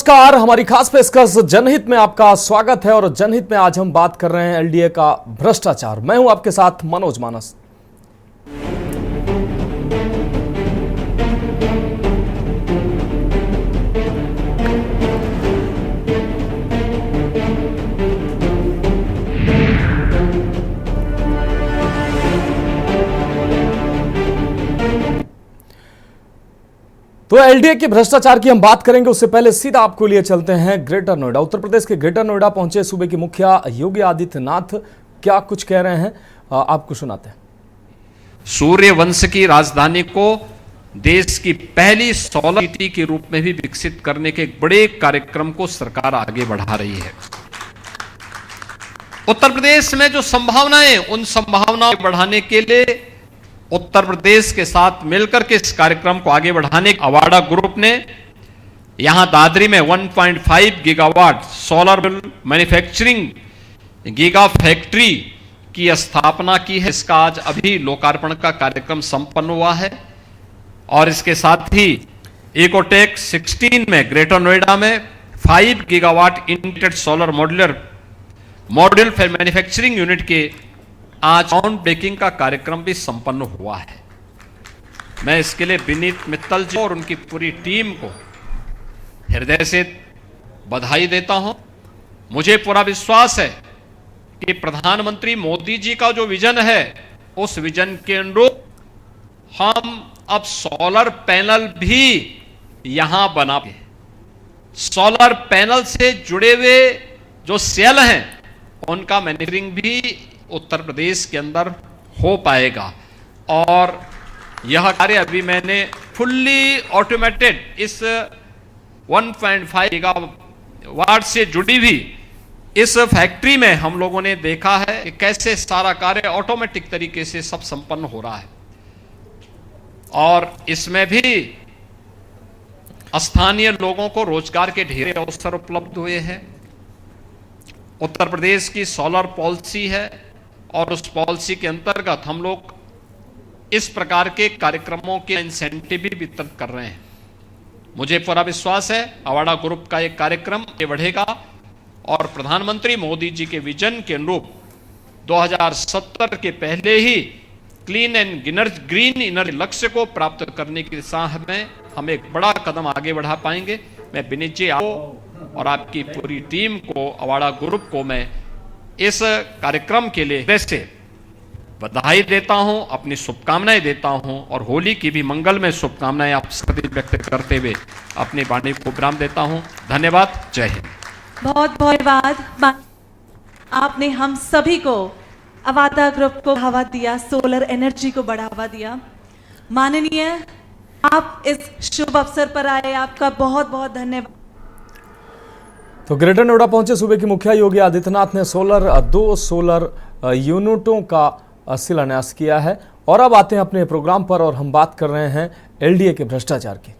नमस्कार, हमारी खास पेशकश जनहित में आपका स्वागत है। और जनहित में आज हम बात कर रहे हैं एलडीए का भ्रष्टाचार। मैं हूं आपके साथ मनोज मानस। तो एलडीए के भ्रष्टाचार की हम बात करेंगे, उससे पहले सीधा आपको लिए चलते हैं ग्रेटर नोएडा। उत्तर प्रदेश के ग्रेटर नोएडा पहुंचे सूबे के मुखिया योगी आदित्यनाथ क्या कुछ कह रहे हैं, आपको सुनाते हैं। सूर्यवंश की राजधानी को देश की पहली सोलर सिटी के रूप में भी विकसित करने के एक बड़े कार्यक्रम को सरकार आगे बढ़ा रही है। उत्तर प्रदेश में जो संभावनाएं, उन संभावनाओं को बढ़ाने के लिए उत्तर प्रदेश के साथ मिलकर के इस कार्यक्रम को आगे बढ़ाने अवाडा ग्रुप ने यहां दादरी में 1.5 gigawatt solar manufacturing giga factory की स्थापना की है। इसका आज अभी लोकार्पण का कार्यक्रम संपन्न हुआ है। और इसके साथ ही इकोटेक 16 में ग्रेटर नोएडा में 5 gigawatt integrated solar module manufacturing unit के आज ग्राउंड ब्रेकिंग का कार्यक्रम भी संपन्न हुआ है। मैं इसके लिए विनीत मित्तल जी और उनकी पूरी टीम को हृदय से बधाई देता हूं। मुझे पूरा विश्वास है कि प्रधानमंत्री मोदी जी का जो विजन है, उस विजन के अनुरूप हम अब सोलर पैनल भी यहां बनाएंगे। सोलर पैनल से जुड़े हुए जो सेल हैं, उनका मैन्युफैक्चरिंग भी उत्तर प्रदेश के अंदर हो पाएगा। और यह कार्य अभी मैंने फुल्ली ऑटोमेटेड इस 1.5 गीगावाट से जुड़ी हुई इस फैक्ट्री में हम लोगों ने देखा है कि कैसे सारा कार्य ऑटोमेटिक तरीके से सब संपन्न हो रहा है। और इसमें भी स्थानीय लोगों को रोजगार के ढेर अवसर उपलब्ध हुए हैं। उत्तर प्रदेश की सोलर पॉलिसी है और उस पॉलिसी के अंतर्गत हम लोग इस प्रकार के कार्यक्रमों के इंसेंटिव भी वितरित कर रहे हैं। मुझे पूरा विश्वास है अवाडा ग्रुप का एक कार्यक्रम आगे बढ़ेगा और प्रधानमंत्री मोदी जी के विजन के अनुरूप 2070 के पहले ही क्लीन एंड ग्रीन एनर्जी लक्ष्य को प्राप्त करने की दिशा में हम एक बड़ा कदम आगे बढ़ा पाएंगे। मैं विनीत जी आपको और आपकी पूरी टीम को, अवाडा ग्रुप को मैं इस कार्यक्रम के लिए हृदय से बधाई देता हूं, अपनी शुभकामनाएं देता हूं और होली की भी मंगलमय शुभकामनाएं आप सभी व्यक्त करते हुए अपनी वाणी को विराम देता हूं। धन्यवाद। जय हिंद। बहुत बहुत धन्यवाद। आपने हम सभी को अवाडा ग्रुप को बढ़ावा दिया, सोलर एनर्जी को बढ़ावा दिया। माननीय, आप इस शुभ अवसर पर आए, आपका बहुत बहुत धन्यवाद। तो ग्रेटर नोएडा पहुंचे सूबे के मुखिया योगी आदित्यनाथ ने दो सोलर यूनिटों का शिलान्यास किया है। और अब आते हैं अपने प्रोग्राम पर और हम बात कर रहे हैं एलडीए के भ्रष्टाचार की।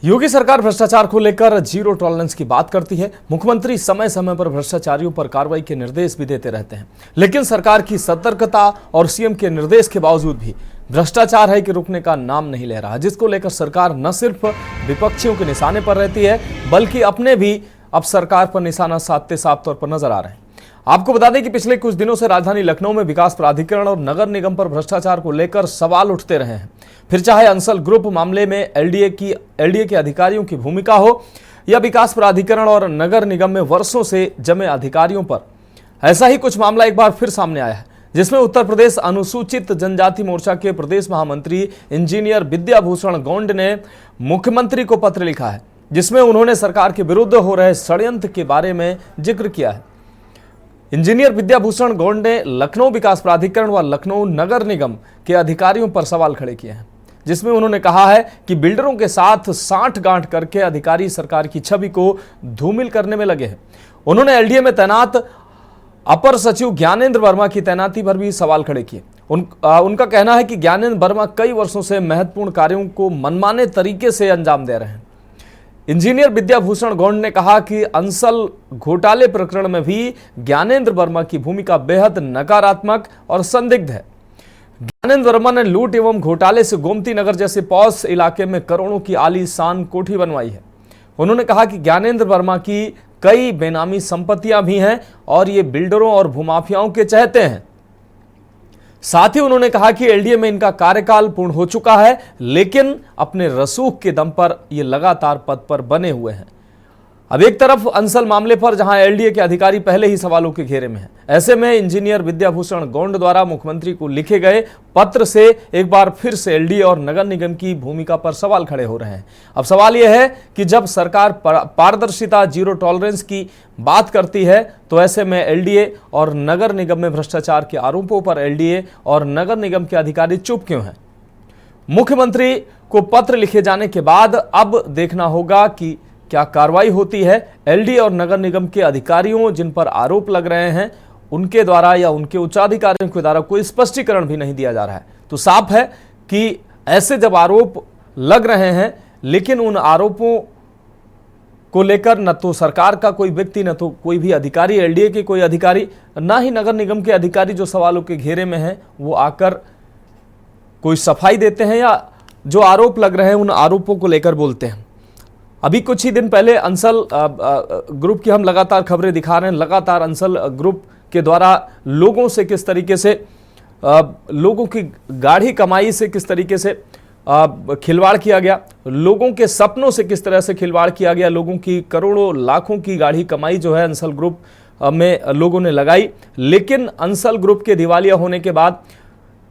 योगी सरकार भ्रष्टाचार को लेकर जीरो टॉलरेंस की बात करती है। मुख्यमंत्री समय समय पर भ्रष्टाचारियों पर कार्रवाई के निर्देश भी देते रहते हैं, लेकिन सरकार की सतर्कता और सीएम के निर्देश के बावजूद भी भ्रष्टाचार है कि रुकने का नाम नहीं ले रहा, जिसको लेकर सरकार न सिर्फ विपक्षियों के निशाने पर रहती है, बल्कि अपने भी अब सरकार पर निशाना साधते साफ तौर पर नजर आ रहे हैं। आपको बता दें कि पिछले कुछ दिनों से राजधानी लखनऊ में विकास प्राधिकरण और नगर निगम पर भ्रष्टाचार को लेकर सवाल उठते रहे हैं। फिर चाहे अंसल ग्रुप मामले में एलडीए के अधिकारियों की भूमिका हो या विकास प्राधिकरण और नगर निगम में वर्षों से जमे अधिकारियों पर, ऐसा ही कुछ मामला एक बार फिर सामने आया है, जिसमें उत्तर प्रदेश अनुसूचित जनजाति मोर्चा के प्रदेश महामंत्री इंजीनियर विद्याभूषण गौंड ने मुख्यमंत्री को पत्र लिखा है, जिसमें उन्होंने सरकार के विरुद्ध हो रहे षड्यंत्र के बारे में जिक्र किया है। इंजीनियर विद्याभूषण गौंड ने लखनऊ विकास प्राधिकरण व लखनऊ नगर निगम के अधिकारियों पर सवाल खड़े किए हैं, जिसमें उन्होंने कहा है कि बिल्डरों के साथ साठगांठ करके अधिकारी सरकार की छवि को धूमिल करने में लगे हैं। उन्होंने एलडीए में तैनात अपर सचिव ज्ञानेंद्र वर्मा की तैनाती पर भी सवाल खड़े किए। उनका कहना है कि ज्ञानेंद्र वर्मा कई वर्षों से महत्वपूर्ण कार्यों को मनमाने तरीके से अंजाम दे रहे हैं। इंजीनियर विद्याभूषण गौंड ने कहा कि अंसल घोटाले प्रकरण में भी ज्ञानेंद्र वर्मा की भूमिका बेहद नकारात्मक और संदिग्ध है। ज्ञानेंद्र वर्मा ने लूट एवं घोटाले से गोमती नगर जैसे पॉश इलाके में करोड़ों की आलीशान कोठी बनवाई है। उन्होंने कहा कि ज्ञानेंद्र वर्मा की कई बेनामी संपत्तियां भी हैं और ये बिल्डरों और भूमाफियाओं के चहेते हैं। साथ ही उन्होंने कहा कि एलडीए में इनका कार्यकाल पूर्ण हो चुका है, लेकिन अपने रसूख के दम पर ये लगातार पद पर बने हुए हैं। अब एक तरफ अंसल मामले पर जहां एलडीए के अधिकारी पहले ही सवालों के घेरे में हैं, ऐसे में इंजीनियर विद्याभूषण गौंड द्वारा मुख्यमंत्री को लिखे गए पत्र से एक बार फिर से एलडीए और नगर निगम की भूमिका पर सवाल खड़े हो रहे हैं। अब सवाल यह है कि जब सरकार पारदर्शिता, जीरो टॉलरेंस की बात करती है, तो ऐसे में एलडीए और नगर निगम में भ्रष्टाचार के आरोपों पर एलडीए और नगर निगम के अधिकारी चुप क्यों हैं? मुख्यमंत्री को पत्र लिखे जाने के बाद अब देखना होगा कि क्या कार्रवाई होती है। एलडीए और नगर निगम के अधिकारियों जिन पर आरोप लग रहे हैं, उनके द्वारा या उनके उच्चाधिकारियों के द्वारा कोई स्पष्टीकरण भी नहीं दिया जा रहा है। तो साफ है कि ऐसे जब आरोप लग रहे हैं, लेकिन उन आरोपों को लेकर न तो सरकार का कोई व्यक्ति, न तो कोई भी अधिकारी, एलडीए के कोई अधिकारी, ना ही नगर निगम के अधिकारी जो सवालों के घेरे में हैं, वो आकर कोई सफाई देते हैं या जो आरोप लग रहे हैं उन आरोपों को लेकर बोलते हैं। अभी कुछ ही दिन पहले अंसल ग्रुप की हम लगातार खबरें दिखा रहे हैं। लगातार अंसल ग्रुप के द्वारा लोगों से किस तरीके से, लोगों की गाढ़ी कमाई से किस तरीके से खिलवाड़ किया गया, लोगों के सपनों से किस तरह से खिलवाड़ किया गया, लोगों की करोड़ों लाखों की गाढ़ी कमाई जो है अंसल ग्रुप में लोगों ने लगाई। लेकिन अंसल ग्रुप के दिवालिया होने के बाद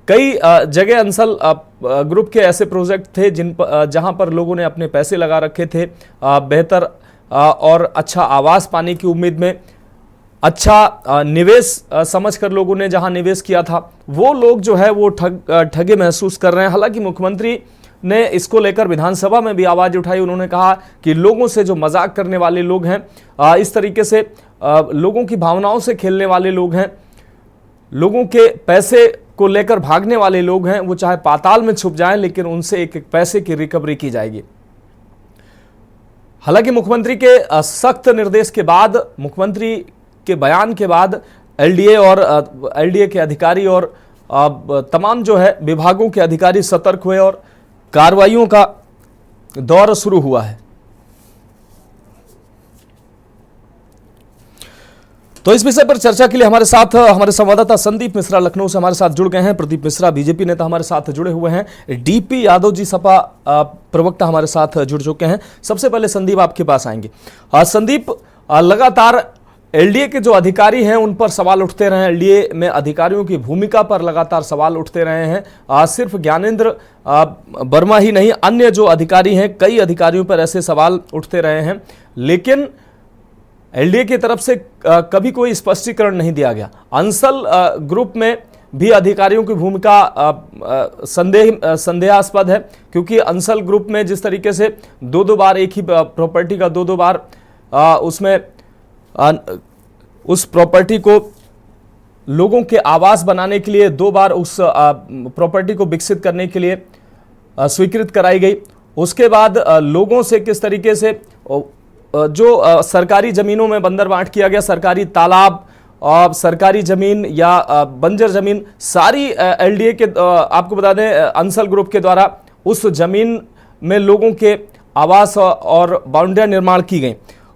कई जगह अंसल ग्रुप के ऐसे प्रोजेक्ट थे जहां पर लोगों ने अपने पैसे लगा रखे थे, बेहतर और अच्छा आवास पाने की उम्मीद में, अच्छा निवेश समझकर लोगों ने जहां निवेश किया था, वो लोग जो है वो ठगे महसूस कर रहे हैं। हालांकि मुख्यमंत्री ने इसको लेकर विधानसभा में भी आवाज उठाई। उन्होंने कहा कि लोगों से जो मजाक करने वाले लोग हैं, इस तरीके से लोगों की भावनाओं से खेलने वाले लोग हैं, लोगों के पैसे को लेकर भागने वाले लोग हैं, वो चाहे पाताल में छुप जाएं, लेकिन उनसे एक एक पैसे की रिकवरी की जाएगी। हालांकि मुख्यमंत्री के सख्त निर्देश के बाद, मुख्यमंत्री के बयान के बाद एलडीए के अधिकारी और तमाम जो है विभागों के अधिकारी सतर्क हुए और कार्रवाइयों का दौर शुरू हुआ है। तो इस विषय पर चर्चा के लिए हमारे साथ हमारे संवाददाता संदीप मिश्रा लखनऊ से हमारे साथ जुड़ गए हैं। प्रदीप मिश्रा बीजेपी नेता हमारे साथ जुड़े हुए हैं। डीपी यादव जी सपा प्रवक्ता हमारे साथ जुड़ चुके हैं। सबसे पहले संदीप आपके पास आएंगे। संदीप, लगातार एलडीए के जो अधिकारी हैं उन पर सवाल उठते रहे हैं, एलडीए में अधिकारियों की भूमिका पर लगातार सवाल उठते रहे हैं। सिर्फ ज्ञानेंद्र वर्मा ही नहीं, अन्य जो अधिकारी हैं, कई अधिकारियों पर ऐसे सवाल उठते रहे हैं, लेकिन एलडीए की तरफ से कभी कोई स्पष्टीकरण नहीं दिया गया। अंसल ग्रुप में भी अधिकारियों की भूमिका संदेहास्पद है, क्योंकि अंसल ग्रुप में जिस तरीके से दो बार एक ही प्रॉपर्टी का दो बार उसमें उस प्रॉपर्टी को लोगों के आवास बनाने के लिए दो बार उस प्रॉपर्टी को विकसित करने के लिए स्वीकृत कराई गई। उसके बाद लोगों से किस तरीके से जो सरकारी जमीनों में बंदरबांट किया गया, सरकारी तालाब, सरकारी जमीन या बंजर जमीन, सारी एलडीए के आपको बता दें अंसल ग्रुप के द्वारा उस जमीन में लोगों के आवास और बाउंड्रियां निर्माण की गई।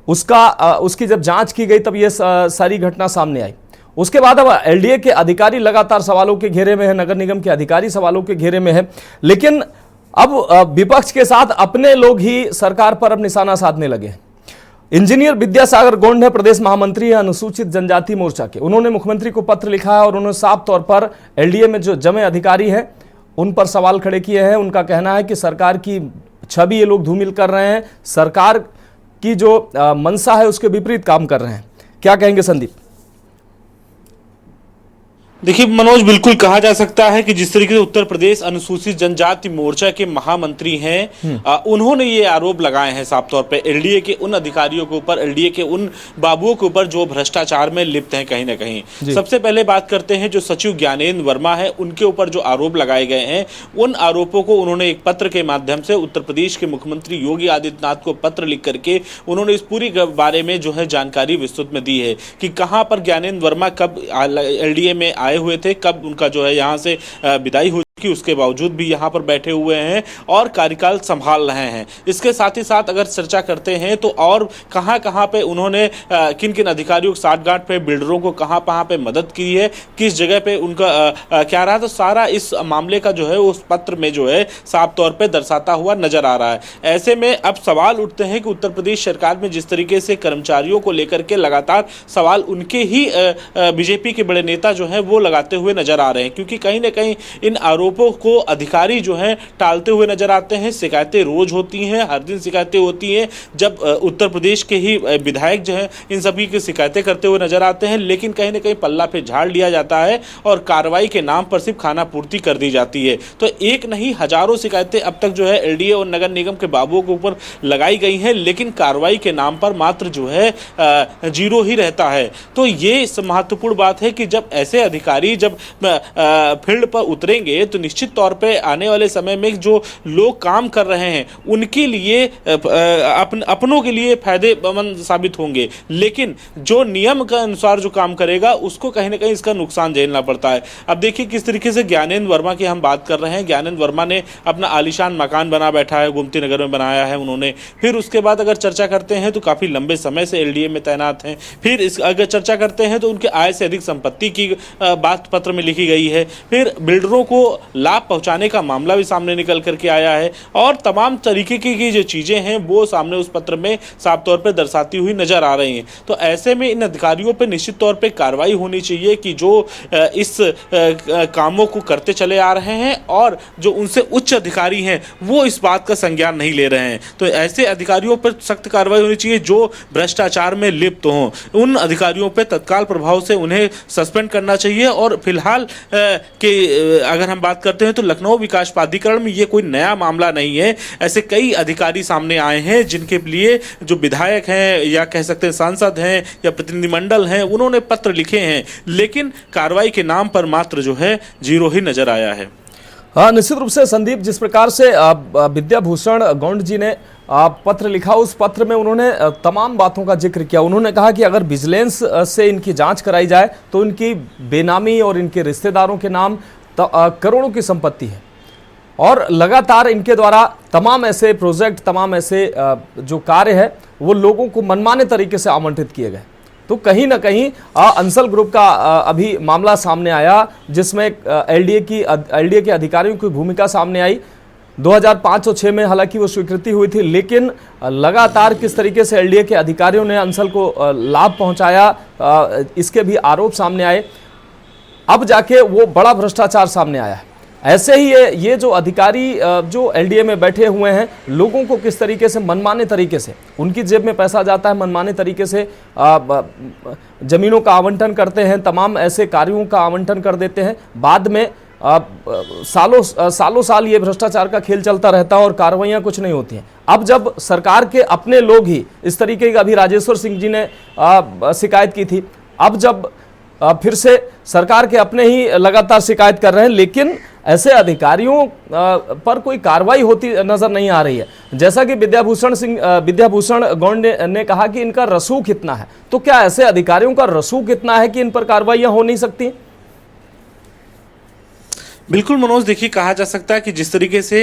उसकी जब जांच की गई तब ये सारी घटना सामने आई। उसके बाद अब एलडीए के अधिकारी लगातार सवालों के घेरे में है, नगर निगम के अधिकारी सवालों के घेरे में है, लेकिन अब विपक्ष के साथ अपने लोग ही सरकार पर अब निशाना साधने लगे हैं। इंजीनियर विद्यासागर गौंड है, प्रदेश महामंत्री है अनुसूचित जनजाति मोर्चा के। उन्होंने मुख्यमंत्री को पत्र लिखा है और उन्होंने साफ तौर पर एलडीए में जो जमे अधिकारी हैं उन पर सवाल खड़े किए हैं। उनका कहना है कि सरकार की छवि ये लोग धूमिल कर रहे हैं, सरकार की जो मंशा है उसके विपरीत काम कर रहे हैं। क्या कहेंगे संदीप? देखिए मनोज, बिल्कुल कहा जा सकता है कि जिस तरीके से उत्तर प्रदेश अनुसूचित जनजाति मोर्चा के महामंत्री हैं, उन्होंने ये आरोप लगाए हैं साफ तौर पे एलडीए के उन अधिकारियों के ऊपर, एलडीए के उन बाबुओं के ऊपर जो भ्रष्टाचार में लिप्त हैं कहीं ना कहीं। सबसे पहले बात करते हैं जो सचिव ज्ञानेंद्र वर्मा है, उनके ऊपर जो आरोप लगाए गए हैं, उन आरोपों को उन्होंने एक पत्र के माध्यम से उत्तर प्रदेश के मुख्यमंत्री योगी आदित्यनाथ को पत्र लिख करके उन्होंने इस पूरी बारे में जो है जानकारी विस्तृत में दी है कि कहाँ पर ज्ञानेंद्र वर्मा कब एलडीए में आए हुए थे, कब उनका जो है यहाँ से विदाई हो कि उसके बावजूद भी यहाँ पर बैठे हुए हैं और कार्यकाल संभाल रहे हैं। इसके साथ ही साथ अगर चर्चा करते हैं तो और कहाँ पे उन्होंने किन किन अधिकारियों की साठगांठ पे, बिल्डरों को कहाँ पे मदद की है, किस जगह पे उनका क्या रहा, तो सारा इस मामले का जो है उस पत्र में जो है साफ तौर पे दर्शाता हुआ नजर आ रहा है। ऐसे में अब सवाल उठते हैं कि उत्तर प्रदेश सरकार में जिस तरीके से कर्मचारियों को लेकर के लगातार सवाल उनके ही बीजेपी के बड़े नेता जो है वो लगाते हुए नजर आ रहे हैं, क्योंकि कहीं ना कहीं इन आरोपों को अधिकारी जो हैं टालते हुए नजर आते हैं। शिकायतें रोज होती हैं, हर दिन शिकायतें होती हैं, जब उत्तर प्रदेश के ही विधायक जो हैं इन सभी की शिकायतें करते हुए नजर आते हैं, लेकिन कहीं ना कहीं पल्ला पे झाड़ लिया जाता है और कार्रवाई के नाम पर सिर्फ खाना पूर्ति कर दी जाती है। तो एक नहीं हजारों शिकायतें अब तक जो है एलडीए और नगर निगम के बाबुओं के ऊपर लगाई गई हैं, लेकिन कार्रवाई के नाम पर मात्र जो है जीरो ही रहता है। तो ये महत्वपूर्ण बात है कि जब ऐसे अधिकारी जब फील्ड पर उतरेंगे तो निश्चित तौर पे आने वाले समय में जो लोग काम कर रहे हैं उनके लिए अपनों के लिए फायदेमंद साबित होंगे, लेकिन जो नियम के अनुसार जो काम करेगा उसको कहीं ना कहीं इसका नुकसान झेलना पड़ता है। अब देखिए किस तरीके से ज्ञानेंद्र वर्मा की हम बात कर रहे हैं। ज्ञानेंद्र वर्मा ने अपना आलीशान मकान बना बैठा है, गोमती नगर में बनाया है उन्होंने। फिर उसके बाद अगर चर्चा करते हैं तो काफी लंबे समय से एलडीए में तैनात हैं। फिर अगर चर्चा करते हैं तो उनके आय से अधिक संपत्ति की बात पत्र में लिखी गई है। फिर बिल्डरों को लाभ पहुंचाने का मामला भी सामने निकल करके आया है और तमाम तरीके की जो चीजें हैं वो सामने उस पत्र में साफ तौर पे दर्शाती हुई नजर आ रही हैं। तो ऐसे में इन अधिकारियों पे निश्चित तौर पे कार्रवाई होनी चाहिए कि जो इस कामों को करते चले आ रहे हैं और जो उनसे उच्च अधिकारी हैं वो इस बात का संज्ञान नहीं ले रहे हैं। तो ऐसे अधिकारियों पर सख्त कार्रवाई होनी चाहिए जो भ्रष्टाचार में लिप्त हों। उन अधिकारियों पर तत्काल प्रभाव से उन्हें सस्पेंड करना चाहिए। और फिलहाल के अगर हम बात करते हैं तो लखनऊ विकास प्राधिकरण में ये कोई नया मामला नहीं है। ऐसे कई अधिकारी सामने आए हैं जिनके लिए जो विधायक हैं या कह सकते हैं सांसद हैं या प्रतिनिधिमंडल हैं उन्होंने पत्र लिखे हैं, लेकिन कार्रवाई के नाम पर मात्र जो है जीरो ही नजर आया है। हाँ, निश्चित रूप से संदीप, जिस प्रकार से विद्याभूषण गौंड जी ने पत्र लिखा, उस पत्र में उन्होंने तमाम बातों का जिक्र किया। उन्होंने कहा कि अगर विजिलेंस से इनकी जांच कराई जाए तो इनकी बेनामी और इनके रिश्तेदारों के नाम करोड़ों की संपत्ति है और लगातार इनके द्वारा तमाम ऐसे प्रोजेक्ट, तमाम ऐसे जो कार्य है वो लोगों को मनमाने तरीके से आवंटित किए गए। तो कहीं ना कहीं अंसल ग्रुप का अभी मामला सामने आया जिसमें एलडीए के अधिकारियों की भूमिका सामने आई। 2005 और 6 में हालांकि वो स्वीकृति हुई थी, लेकिन लगातार किस तरीके से एलडीए के अधिकारियों ने अंसल को लाभ पहुंचाया, इसके भी आरोप सामने आए। अब जाके वो बड़ा भ्रष्टाचार सामने आया है। ऐसे ही ये जो अधिकारी जो एलडीए में बैठे हुए हैं, लोगों को किस तरीके से मनमाने तरीके से उनकी जेब में पैसा जाता है, मनमाने तरीके से जमीनों का आवंटन करते हैं, तमाम ऐसे कार्यों का आवंटन कर देते हैं। बाद में सालों साल ये भ्रष्टाचार का खेल चलता रहता है और कार्रवाइयां कुछ नहीं होती हैं। अब जब सरकार के अपने लोग ही इस तरीके का, अभी राजेश्वर सिंह जी ने शिकायत की थी, अब जब फिर से सरकार के अपने ही लगातार शिकायत कर रहे हैं, लेकिन ऐसे अधिकारियों पर कोई कार्रवाई होती नजर नहीं आ रही है। जैसा कि विद्याभूषण गौंड ने कहा कि इनका रसूख कितना है, तो क्या ऐसे अधिकारियों का रसूख कितना है कि इन पर कार्रवाइयां हो नहीं सकती? बिल्कुल मनोज, देखिए कहा जा सकता है कि जिस तरीके से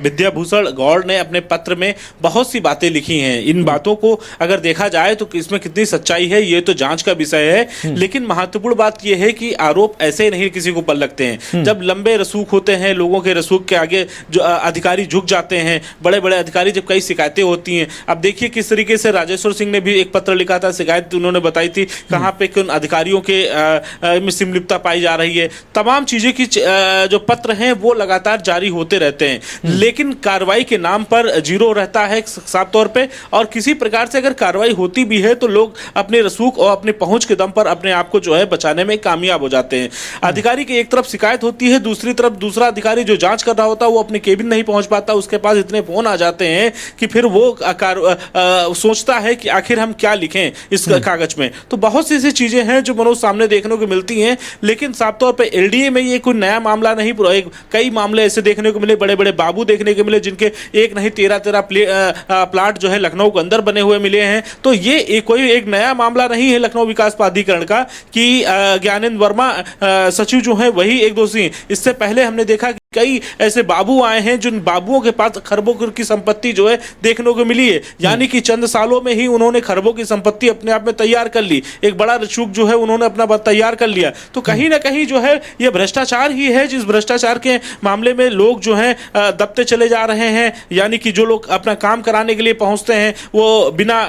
विद्याभूषण गौड़ ने अपने पत्र में बहुत सी बातें लिखी हैं, इन बातों को अगर देखा जाए तो इसमें कितनी सच्चाई है ये तो जांच का विषय है। लेकिन महत्वपूर्ण बात यह है कि आरोप ऐसे नहीं किसी को पर लगते हैं। जब लंबे रसूख होते हैं, लोगों के रसूख के आगे जो अधिकारी झुक जाते हैं, बड़े बड़े अधिकारी, जब कई शिकायतें होती हैं। अब देखिए किस तरीके से राजेश्वर सिंह ने भी एक पत्र लिखा था, शिकायत उन्होंने बताई थी कहाँ पे किन अधिकारियों के में सिमलिप्तता पाई जा रही है। तमाम चीजें की जो पत्र हैं वो लगातार जारी होते रहते हैं, लेकिन कार्रवाई के नाम पर जीरो रहता है साफ तौर पे। और किसी प्रकार से अगर कार्रवाई होती भी है तो लोग अपने रसूख और अपने पहुंच के दम पर अपने आप को जो है बचाने में कामयाब हो जाते हैं। अधिकारी की एक तरफ शिकायत होती है, दूसरी तरफ दूसरा अधिकारी जो जांच कर रहा होता है वो अपने केबिन नहीं पहुंच पाता, उसके पास इतने फोन आ जाते हैं कि फिर वो सोचता है कि आखिर हम क्या लिखें इस कागज में। तो बहुत सी ऐसी चीजें हैं जो मनोज सामने देखने को मिलती हैं, लेकिन साफ तौर पर एलडीए में ये कोई नया मामला नहीं, कई मामले ऐसे देखने को मिले, बड़े बड़े बाबू देखने को मिले जिनके एक नहीं 13 प्लाट जो है लखनऊ के अंदर बने हुए मिले हैं। तो ये कोई एक नया मामला नहीं है लखनऊ विकास प्राधिकरण का कि ज्ञानेंद्र वर्मा सचिव जो है वही एक दोषी। इससे पहले हमने देखा कि कई ऐसे बाबू आए हैं जिन बाबुओं के पास खरबों की संपत्ति जो है देखने को मिली है, यानी कि चंद सालों में ही उन्होंने खरबों की संपत्ति अपने आप में तैयार कर ली, एक बड़ा रसूख जो है उन्होंने अपना तैयार कर लिया। तो कहीं ना कहीं जो है ये भ्रष्टाचार ही है, जिस भ्रष्टाचार के मामले में लोग जो है दबते चले जा रहे हैं, यानी कि जो लोग अपना काम कराने के लिए पहुंचते हैं वो बिना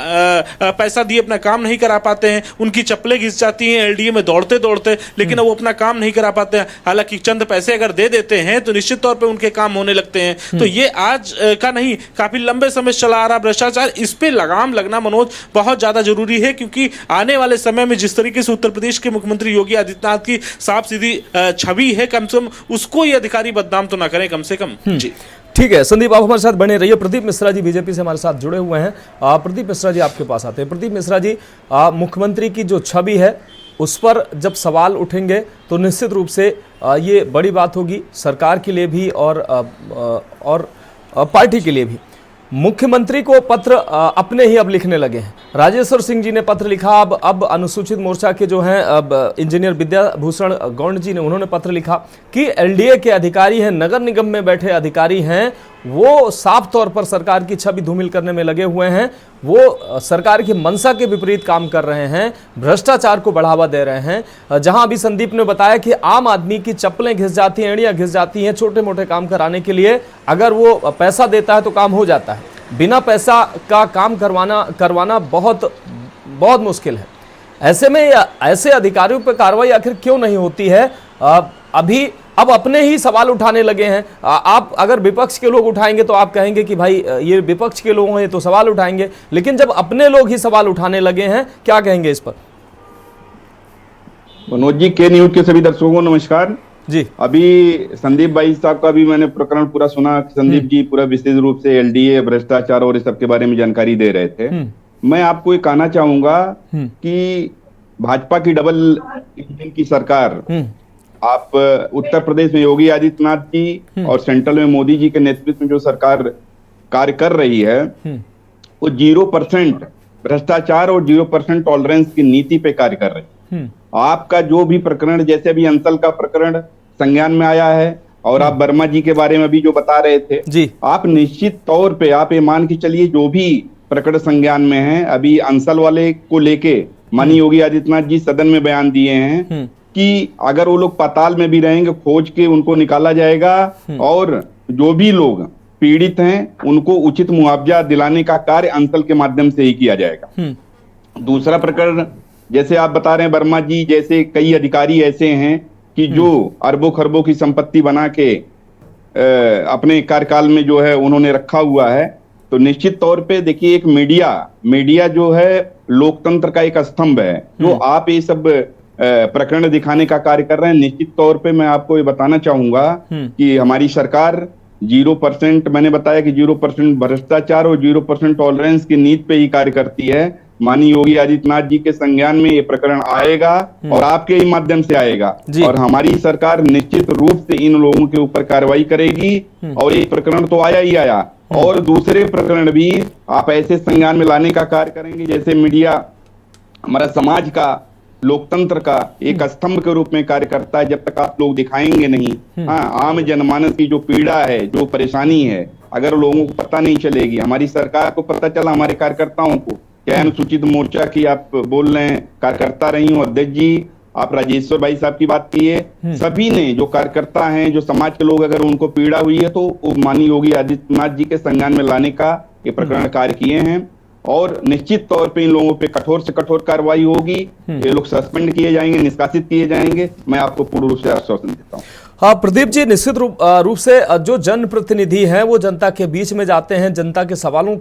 पैसा दिए अपना काम नहीं करा पाते हैं, उनकी चप्पलें घिस जाती हैं एलडीए में दौड़ते दौड़ते, लेकिन वो अपना काम नहीं करा पाते हैं। हालांकि चंद पैसे अगर दे देते हैं तो निश्चित तौर पे उनके काम होने लगते हैं। तो ये आज का नहीं, काफी लंबे समय से चला आ रहा भ्रष्टाचार, इस पे लगाम लगना मनोज बहुत ज्यादा जरूरी है, क्योंकि आने वाले समय में जिस तरीके से उत्तर प्रदेश के मुख्यमंत्री योगी आदित्यनाथ की साफ सीधी छवि है, कम से कम उसको ये अधिकारी बदनाम तो ना करें कम से कम। जी ठीक है संदीप, आप हमारे साथ बने रहिए। प्रदीप मिश्रा जी बीजेपी से हमारे साथ जुड़े हुए हैं। प्रदीप मिश्रा जी आपके पास आते हैं। प्रदीप मिश्रा जी, मुख्यमंत्री की जो छवि है उस पर जब सवाल उठेंगे तो निश्चित रूप से ये बड़ी बात होगी सरकार के लिए भी और पार्टी के लिए भी। मुख्यमंत्री को पत्र अपने ही अब लिखने लगे हैं। राजेश्वर सिंह जी ने पत्र लिखा, अब अनुसूचित मोर्चा के जो हैं अब इंजीनियर विद्याभूषण गौंड जी ने उन्होंने पत्र लिखा कि एलडीए के अधिकारी हैं, नगर निगम में बैठे अधिकारी हैं, वो साफ तौर पर सरकार की छवि धूमिल करने में लगे हुए हैं, वो सरकार की मंशा के विपरीत काम कर रहे हैं, भ्रष्टाचार को बढ़ावा दे रहे हैं। जहां अभी संदीप ने बताया कि आम आदमी की चप्पलें घिस जाती हैं, एड़ियां घिस जाती हैं छोटे मोटे काम कराने के लिए, अगर वो पैसा देता है तो काम हो जाता है, बिना पैसा का काम करवाना बहुत बहुत मुश्किल है। ऐसे में ऐसे अधिकारियों पर कार्रवाई आखिर क्यों नहीं होती है? अब अपने ही सवाल उठाने लगे हैं। आप अगर विपक्ष के लोग उठाएंगे तो आप कहेंगे कि भाई ये विपक्ष के लोग हैं तो सवाल उठाएंगे, लेकिन जब अपने लोग ही सवाल उठाने लगे हैं, क्या कहेंगे इस पर? मनोज जी, के न्यूज के सभी दर्शकों को नमस्कार जी। अभी संदीप भाई साहब का भी मैंने प्रकरण पूरा सुना। संदीप जी पूरा विशेष रूप से एलडीए, भ्रष्टाचार और इस सब के बारे में जानकारी दे रहे थे। मैं आपको ये कहना चाहूंगा कि भाजपा की डबल इंजन की सरकार, आप उत्तर प्रदेश में योगी आदित्यनाथ जी और सेंट्रल में मोदी जी के नेतृत्व में जो सरकार कार्य कर रही है, वो 0% भ्रष्टाचार और 0% टॉलरेंस की नीति पे कार्य कर रही है। आपका जो भी प्रकरण, जैसे अभी अंसल का प्रकरण संज्ञान में आया है और आप वर्मा जी के बारे में भी जो बता रहे थे जी, आप निश्चित तौर पे आप ये मान के चलिए जो भी प्रकरण संज्ञान में है, अभी अंसल वाले को लेके माननीय योगी आदित्यनाथ जी सदन में बयान दिए हैं कि अगर वो लोग पाताल में भी रहेंगे, खोज के उनको निकाला जाएगा और जो भी लोग पीड़ित हैं उनको उचित मुआवजा दिलाने का कार्य अंसल के माध्यम से ही किया जाएगा। दूसरा प्रकरण, जैसे आप बता रहे हैं वर्मा जी जैसे कई अधिकारी ऐसे हैं कि जो अरबों खरबों की संपत्ति बना के अपने कार्यकाल में जो है उन्होंने रखा हुआ है, तो निश्चित तौर पे देखिए एक मीडिया जो है लोकतंत्र का एक स्तंभ है। जो आप ये सब प्रकरण दिखाने का कार्य कर रहे हैं, निश्चित तौर पे मैं आपको ये बताना चाहूंगा कि हमारी सरकार 0%, मैंने बताया कि 0% भ्रष्टाचार और 0% टॉलरेंस की नीति पे ही कार्य करती है। माननीय योगी आदित्यनाथ जी के संज्ञान में ये प्रकरण आएगा और आपके ही माध्यम से आएगा और हमारी सरकार निश्चित रूप से इन लोगों के ऊपर कार्रवाई करेगी। और ये प्रकरण तो आया ही आया और दूसरे प्रकरण भी आप ऐसे संज्ञान में लाने का कार्य करेंगे जैसे मीडिया हमारा समाज का, लोकतंत्र का एक स्तंभ के रूप में कार्य करता है। जब तक आप लोग दिखाएंगे नहीं, हाँ, आम जनमानस की जो पीड़ा है, जो परेशानी है, अगर लोगों को पता नहीं चलेगी, हमारी सरकार को पता चला, हमारे कार्यकर्ताओं को, क्या अनुसूचित मोर्चा की आप बोल रहे हैं कार्यकर्ता रही हूँ, अध्यक्ष जी आप राजेश्वर भाई साहब की बात की है, सभी ने जो कार्यकर्ता हैं, जो समाज के लोग, अगर उनको पीड़ा हुई है तो माननीय योगी आदित्यनाथ जी के संज्ञान में लाने का ये प्रकरण कार्य किए हैं और निश्चित तौर पे इन लोगों पे कठोर से कठोर कार्रवाई होगी। ये लोग सस्पेंड किए जाएंगे, निष्कासित किए जाएंगे, मैं आपको पूर्ण रूप से आश्वासन देता हूँ। हाँ प्रदीप जी, निश्चित रूप से जो जनप्रतिनिधि हैं वो जनता के बीच में जाते हैं, जनता के सवालों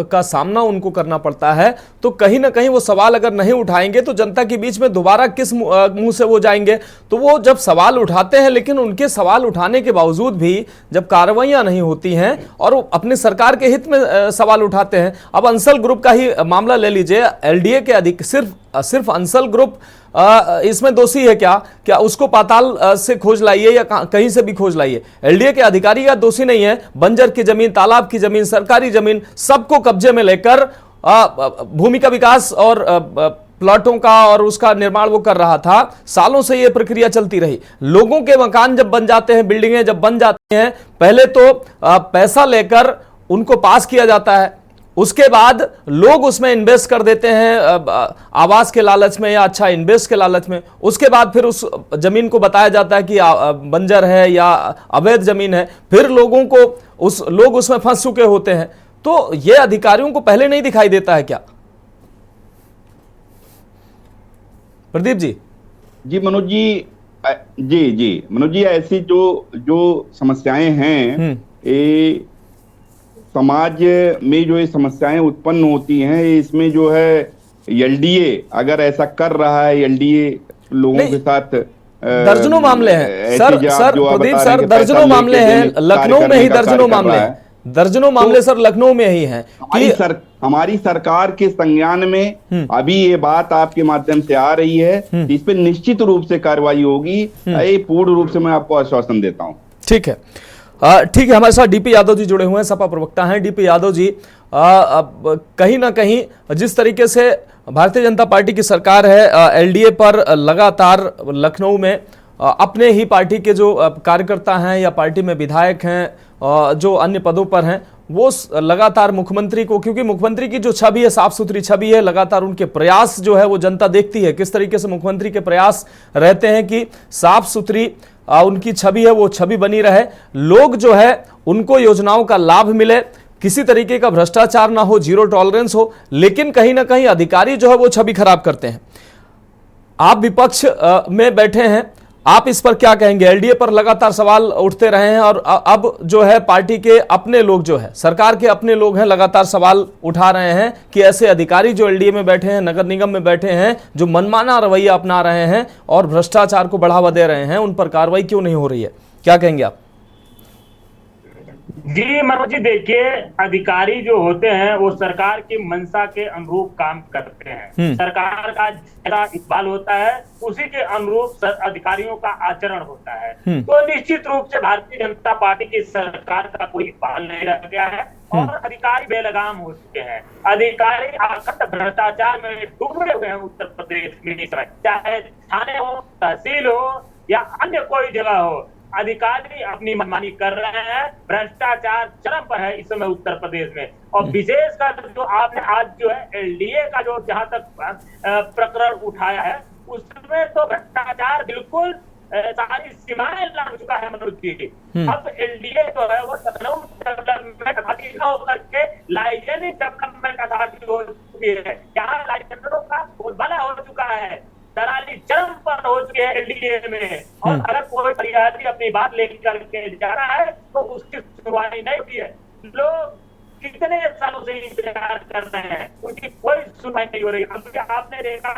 का सामना उनको करना पड़ता है, तो कहीं ना कहीं वो सवाल अगर नहीं उठाएंगे तो जनता के बीच में दोबारा किस मुंह से वो जाएंगे? तो वो जब सवाल उठाते हैं, लेकिन उनके सवाल उठाने के बावजूद भी जब कार्रवाइयां नहीं होती हैं और वो अपने सरकार के हित में सवाल उठाते हैं। अब अंसल ग्रुप का ही मामला ले लीजिए, एलडीए के सिर्फ अंसल ग्रुप इसमें दोषी है क्या उसको पाताल से खोज लाइए या कहीं से भी खोज लाइए, एलडीए के अधिकारी का दोषी नहीं है। बंजर की जमीन, तालाब की जमीन, सरकारी जमीन सबको कब्जे में लेकर भूमि का विकास और प्लॉटों का और उसका निर्माण वो कर रहा था। सालों से ये प्रक्रिया चलती रही। लोगों के मकान जब बन जाते हैं, बिल्डिंगें जब बन जाती हैं, पहले तो पैसा लेकर उनको पास किया जाता है, उसके बाद लोग उसमें इन्वेस्ट कर देते हैं आवास के लालच में या अच्छा इन्वेस्ट के लालच में। उसके बाद फिर उस जमीन को बताया जाता है कि बंजर है या अवैध जमीन है, फिर लोगों को लोग उसमें फंस चुके होते हैं। तो ये अधिकारियों को पहले नहीं दिखाई देता है क्या? प्रदीप जी। जी मनोज जी, जी मनोज जी, ऐसी जो समस्याएं हैं, ये समाज में जो ये समस्याएं उत्पन्न होती हैं, इसमें जो है एलडीए अगर ऐसा कर रहा है, एलडीए लोगों के साथ दर्जनों मामले हैं सर प्रदीप सर, दर्जनों मामले हैं लखनऊ में ही, दर्जनों मामले सर लखनऊ में ही हैं। हमारी सरकार के संज्ञान में अभी ये बात आपके माध्यम से आ रही है, इस पे निश्चित रूप से कार्रवाई होगी, ये पूर्ण रूप से मैं आपको आश्वासन देता हूं। ठीक है, ठीक है। हमारे साथ डीपी यादव जी जुड़े हुए हैं, सपा प्रवक्ता हैं। डीपी यादव जी, कहीं ना कहीं जिस तरीके से भारतीय जनता पार्टी की सरकार है, एलडीए पर लगातार लखनऊ में अपने ही पार्टी के जो कार्यकर्ता हैं या पार्टी में विधायक हैं जो अन्य पदों पर हैं, वो लगातार मुख्यमंत्री को, क्योंकि मुख्यमंत्री की जो छवि है, साफ सुथरी छवि है, लगातार उनके प्रयास जो है वो जनता देखती है, किस तरीके से मुख्यमंत्री के प्रयास रहते हैं कि साफ सुथरी उनकी छवि है, वो छवि बनी रहे, लोग जो है उनको योजनाओं का लाभ मिले, किसी तरीके का भ्रष्टाचार ना हो, जीरो टॉलरेंस हो। लेकिन कहीं ना कहीं अधिकारी जो है वो छवि खराब करते हैं। आप विपक्ष में बैठे हैं, आप इस पर क्या कहेंगे? एलडीए पर लगातार सवाल उठते रहे हैं और अब जो है पार्टी के अपने लोग जो है, सरकार के अपने लोग हैं, लगातार सवाल उठा रहे हैं कि ऐसे अधिकारी जो एलडीए में बैठे हैं, नगर निगम में बैठे हैं, जो मनमाना रवैया अपना रहे हैं और भ्रष्टाचार को बढ़ावा दे रहे हैं, उन पर कार्रवाई क्यों नहीं हो रही है? क्या कहेंगे आप? जी मनोज जी, देखिए, अधिकारी जो होते हैं वो सरकार की मंशा के अनुरूप काम करते हैं। सरकार का जैसा इकबाल होता है उसी के अनुरूप अधिकारियों का आचरण होता है। तो निश्चित रूप से भारतीय जनता पार्टी की सरकार का कोई इकबाल नहीं रह गया है और अधिकारी बेलगाम हो चुके हैं। अधिकारी अखंड भ्रष्टाचार में डूबे हुए हैं उत्तर प्रदेश में, चाहे थाने हो, तहसील हो या अन्य कोई जगह हो, अधिकारी अपनी मनमानी कर रहे हैं। भ्रष्टाचार चरम पर है इस समय उत्तर प्रदेश में। और विशेषकर जो आपने आज जो है एलडीए का जो जहां तक प्रकरण उठाया है, उसमें तो भ्रष्टाचार बिल्कुल सारी सीमाएं लांघ चुका है मनोज जी। अब एलडीए जो है वो लखनऊ डेवलपमेंट अथॉरिटी न होकर के लाइजेंस डेवलपमेंट अथॉरिटी हो चुकी है। यहाँ लाइसेंसरों का बोलबाला हो चुका है, दलाली चरम पर हो चुके हैं एलडीए में। और अगर कोई फरियादी अपनी बात लेकर के जा रहा है तो उसकी सुनवाई नहीं होती है। लोग कितने सालों से इंतजार कर रहे हैं, उनकी कोई सुनवाई नहीं हो रही। अब आपने देखा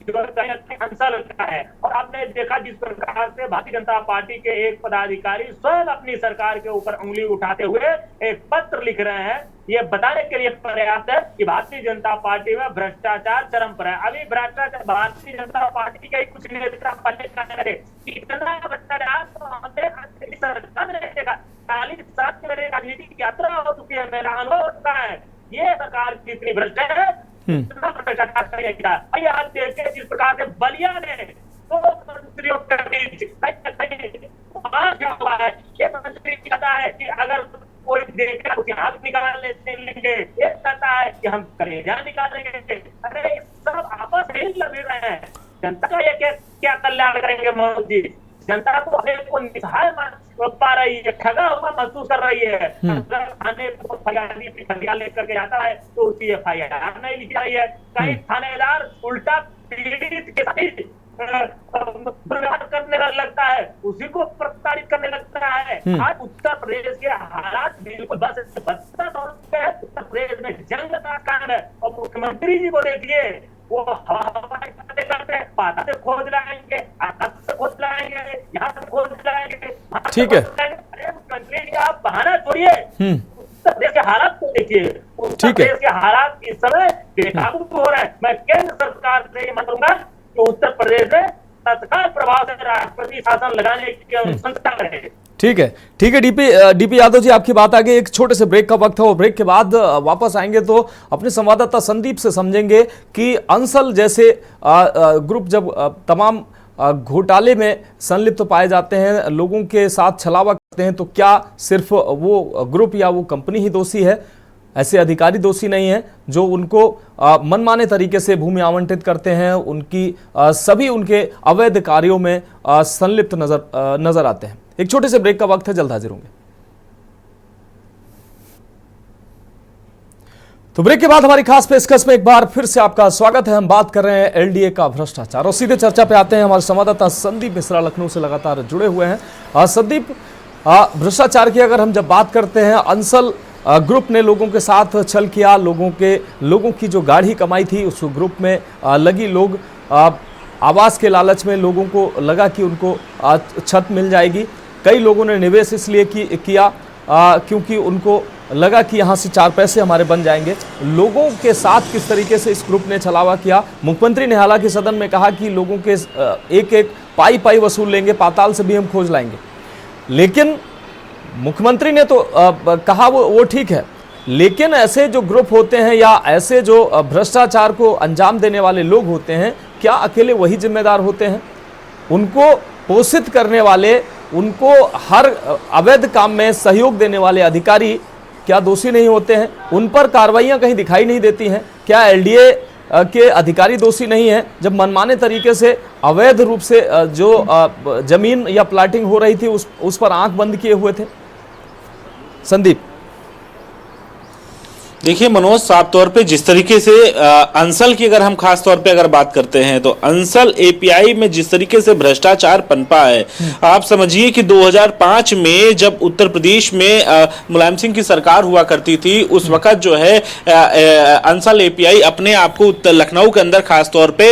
अंसल का है और आपने देखा जिस प्रकार से भारतीय जनता पार्टी के एक पदाधिकारी स्वयं अपनी सरकार के ऊपर उंगली उठाते हुए एक पत्र लिख रहे हैं, ये बताने के लिए पर्याप्त है कि भारतीय जनता पार्टी में भ्रष्टाचार चरम पर है। अभी भ्रष्टाचार भारतीय जनता पार्टी के कुछ नेता इतना भ्रष्टाचार तो हमें सरकार ने देखा। 40 साल की मेरी राजनीतिक यात्रा हो चुकी है, मेरा अनुभव होता है ये सरकार कितनी भ्रष्ट है, इतना भ्रष्टाचार करेगा। आप देखिए जिस प्रकार से बलिया ने तो मंत्रियों के बीच क्या हुआ है, ये मंत्री कहता है कि अगर कोई देखेगा उसके हाथ निकाल लेंगे, ये कहता है कि हम कलेजा निकालेंगे। अरे सब आपस में लड़ रहे हैं। जनता का ये क्या कल्याण करेंगे मनोज जी? जनता को अपने को निसहाय पा रही है, ठगा हुआ महसूस कर रही है। अगर थाने को फरियाद लेकर के जाता है तो उसकी एफआईआर नहीं लिखी रही है। कहीं थानेदार उल्टा पीड़ित के साथ व्यवहार करने लगता है, उसी को प्रताड़ित करने लगता है। आज उत्तर प्रदेश के हालात बिल्कुल बदतर हो चुके हैं। उत्तर प्रदेश में जंग का कांड है और मुख्यमंत्री जी को देखिए, वो हवाई करते हैं, पाता से खोज लाएंगे, आकाश से खोज लाएंगे, यहाँ से खोज लाएंगे। ठीक है, अरे मुख्यमंत्री जी आप बहाना छोड़िए, उत्तर प्रदेश के हालात को देखिए। उत्तर ठीक है, प्रदेश के हालात इस समय बेकाबू हो रहे हैं। मैं केंद्र सरकार से ये मांग करूंगा कि उत्तर प्रदेश में तत्काल प्रभाव से राष्ट्रपति शासन लगाने की अनुशंसा करे। ठीक है डीपी यादव जी, आपकी बात आगे। एक छोटे से ब्रेक का वक्त है और ब्रेक के बाद वापस आएंगे तो अपने संवाददाता संदीप से समझेंगे कि अंसल जैसे ग्रुप जब तमाम घोटाले में संलिप्त पाए जाते हैं, लोगों के साथ छलावा करते हैं, तो क्या सिर्फ वो ग्रुप या वो कंपनी ही दोषी है? ऐसे अधिकारी दोषी नहीं है जो उनको मनमाने तरीके से भूमि आवंटित करते हैं, उनकी सभी उनके अवैध कार्यों में संलिप्त नजर आते हैं। एक छोटे से ब्रेक का वक्त है, जल्द हाजिर होंगे। तो ब्रेक के बाद हमारी खास पेशकश में एक बार फिर से आपका स्वागत है। हम बात कर रहे हैं एलडीए का भ्रष्टाचार और सीधे चर्चा पे आते हैं। हमारे संवाददाता संदीप मिश्रा लखनऊ से लगातार जुड़े हुए हैं। संदीप, भ्रष्टाचार की अगर हम जब बात करते हैं, अंसल ग्रुप ने लोगों के साथ छल किया, लोगों की जो गाढ़ी कमाई थी उस ग्रुप में लगी, लोग आवास के लालच में लोगों को लगा कि उनको छत मिल जाएगी। कई लोगों ने निवेश इसलिए किया क्योंकि उनको लगा कि यहाँ से 4 पैसे हमारे बन जाएंगे। लोगों के साथ किस तरीके से इस ग्रुप ने छलावा किया। मुख्यमंत्री ने हालांकि सदन में कहा कि लोगों के एक एक पाई वसूल लेंगे, पाताल से भी हम खोज लाएंगे। लेकिन मुख्यमंत्री ने तो कहा वो ठीक है, लेकिन ऐसे जो ग्रुप होते हैं या ऐसे जो भ्रष्टाचार को अंजाम देने वाले लोग होते हैं, क्या अकेले वही जिम्मेदार होते हैं? उनको पोषित करने वाले, उनको हर अवैध काम में सहयोग देने वाले अधिकारी क्या दोषी नहीं होते हैं? उन पर कार्रवाइयां कहीं दिखाई नहीं देती हैं? क्या एलडीए के अधिकारी दोषी नहीं है जब मनमाने तरीके से अवैध रूप से जो जमीन या प्लाटिंग हो रही थी उस पर आंख बंद किए हुए थे? संदीप, देखिए मनोज, साफ तौर पे जिस तरीके से अंसल की अगर हम खास तौर पे अगर बात करते हैं तो अंसल एपीआई में जिस तरीके से भ्रष्टाचार पनपा है, आप समझिए कि 2005 में जब उत्तर प्रदेश में मुलायम सिंह की सरकार हुआ करती थी, उस वक्त जो है अंसल एपीआई अपने आप को लखनऊ के अंदर खास तौर पे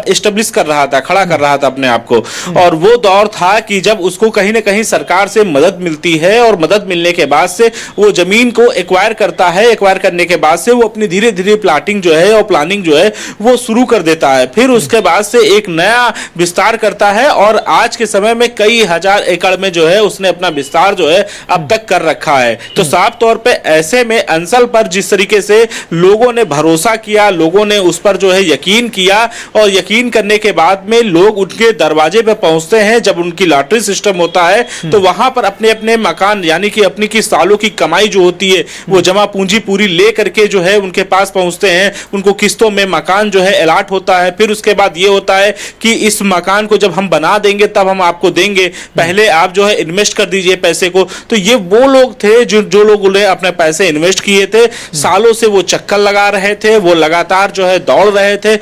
एस्टेब्लिश कर रहा था, खड़ा कर रहा था अपने आप को। और वो दौर था कि जब उसको कहीं ना कहीं सरकार से मदद मिलती है और मदद मिलने के बाद से वो जमीन को एक्वायर करता है। एक्वायर करने के बाद से वो अपनी धीरे धीरे प्लाटिंग जो है और प्लानिंग जो है वो शुरू कर देता है। फिर उसके बाद से एक नया विस्तार करता है और आज के समय में कई हजार एकड़ में जो है उसने अपना विस्तार जो है अब तक कर रखा है। तो साफ तौर पे ऐसे में अंसल पर जिस तरीके से लोगों ने भरोसा किया, लोगों ने उस पर जो है यकीन किया और यकीन करने के बाद में लोग उनके दरवाजे पे पहुंचते हैं। जब उनकी लॉटरी सिस्टम होता है तो वहां पर अपने अपने मकान यानी कि अपनी की सालों की कमाई जो होती है वो जमा पूंजी पूरी ले करके जो है उनके पास पहुंचते हैं। उनको किस्तों में मकान जो है अलॉट होता है। फिर उसके बाद ये होता है कि इस मकान को जब हम बना देंगे तब हम आपको देंगे, पहले आप जो है इन्वेस्ट कर दीजिए पैसे को। तो ये वो लोग थे जो लोग उन्हें अपने पैसे इन्वेस्ट किए थे, सालों से वो चक्कर लगा रहे थे, वो लगातार जो है दौड़ रहे थे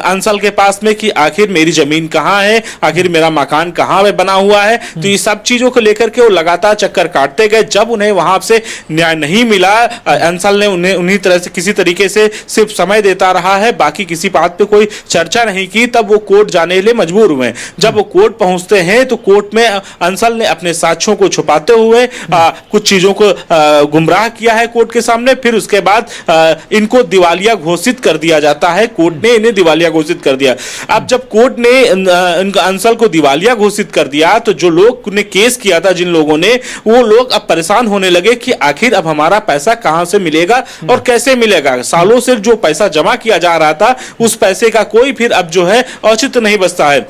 अंसल के पास में कि आखिर मेरी जमीन कहां है, आखिर मेरा मकान कहां में बना हुआ है। तो ये सब चीजों को लेकर के वो लगातार चक्कर काटते गए। जब उन्हें वहां से न्याय नहीं मिला, अंसल ने उन्हें उन्हीं तरह से किसी तरीके से सिर्फ समय देता रहा है, बाकी किसी बात पे कोई चर्चा नहीं की। तब वो कोर्ट जाने के लिए मजबूर हुए। जब वो कोर्ट पहुंचते हैं तो कोर्ट में अंसल ने अपने साक्ष्यों को छुपाते हुए कुछ चीजों को गुमराह किया है कोर्ट के सामने। फिर उसके बाद इनको दिवालिया घोषित कर दिया जाता है। कोर्ट ने इन्हें दिवालिया घोषित कर दिया। अब जब कोर्ट ने अंसल को दिवालिया घोषित कर दिया तो जो लोग ने केस किया था, जिन लोगों ने, वो लोग अब परेशान होने लगे कि आखिर अब हमारा पैसा कहां से मिलेगा और कैसे मिलेगा। सालों से जो पैसा जमा किया जा रहा था उस पैसे का कोई फिर अब जो है औचित्य नहीं बचता है।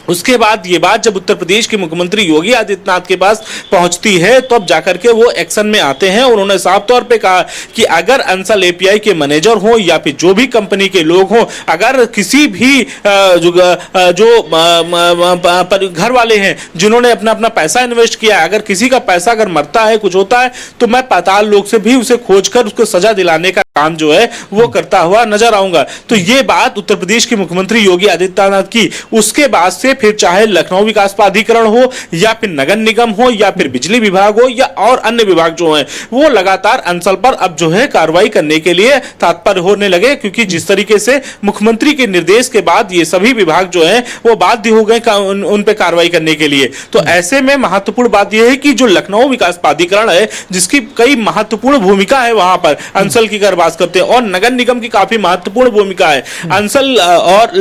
उसके बाद ये बात जब उत्तर प्रदेश के मुख्यमंत्री योगी आदित्यनाथ के पास पहुंचती है तो अब जाकर के वो एक्शन में आते हैं। उन्होंने साफ तौर पे कहा कि अगर अंसल एपीआई के मैनेजर हो या फिर जो भी कंपनी के लोग हो, अगर किसी भी जो घर वाले हैं जिन्होंने अपना अपना पैसा इन्वेस्ट किया, अगर किसी का पैसा अगर मरता है, कुछ होता है, तो मैं पाताल लोक से भी उसे खोजकर उसको सजा दिलाने का काम जो है वो करता हुआ नजर आऊंगा। तो ये बात उत्तर प्रदेश के मुख्यमंत्री योगी आदित्यनाथ की। उसके बाद से फिर चाहे लखनऊ विकास प्राधिकरण हो या फिर नगर निगम हो या फिर बिजली विभाग हो या और अन्य विभाग जो हैं, वो लगातार अंसल पर अब जो है कार्रवाई करने के लिए तत्पर होने लगे, क्योंकि जिस तरीके से मुख्यमंत्री के निर्देश के बाद ये सभी विभाग जो है वो बाध्य हो गए उन पे कार्रवाई करने के लिए। तो ऐसे में महत्वपूर्ण बात यह है कि जो लखनऊ विकास प्राधिकरण है, जिसकी कई महत्वपूर्ण भूमिका है वहां पर अंसल की अगर बात करते हैं, और नगर निगम की काफी महत्वपूर्ण भूमिका है। अंसल और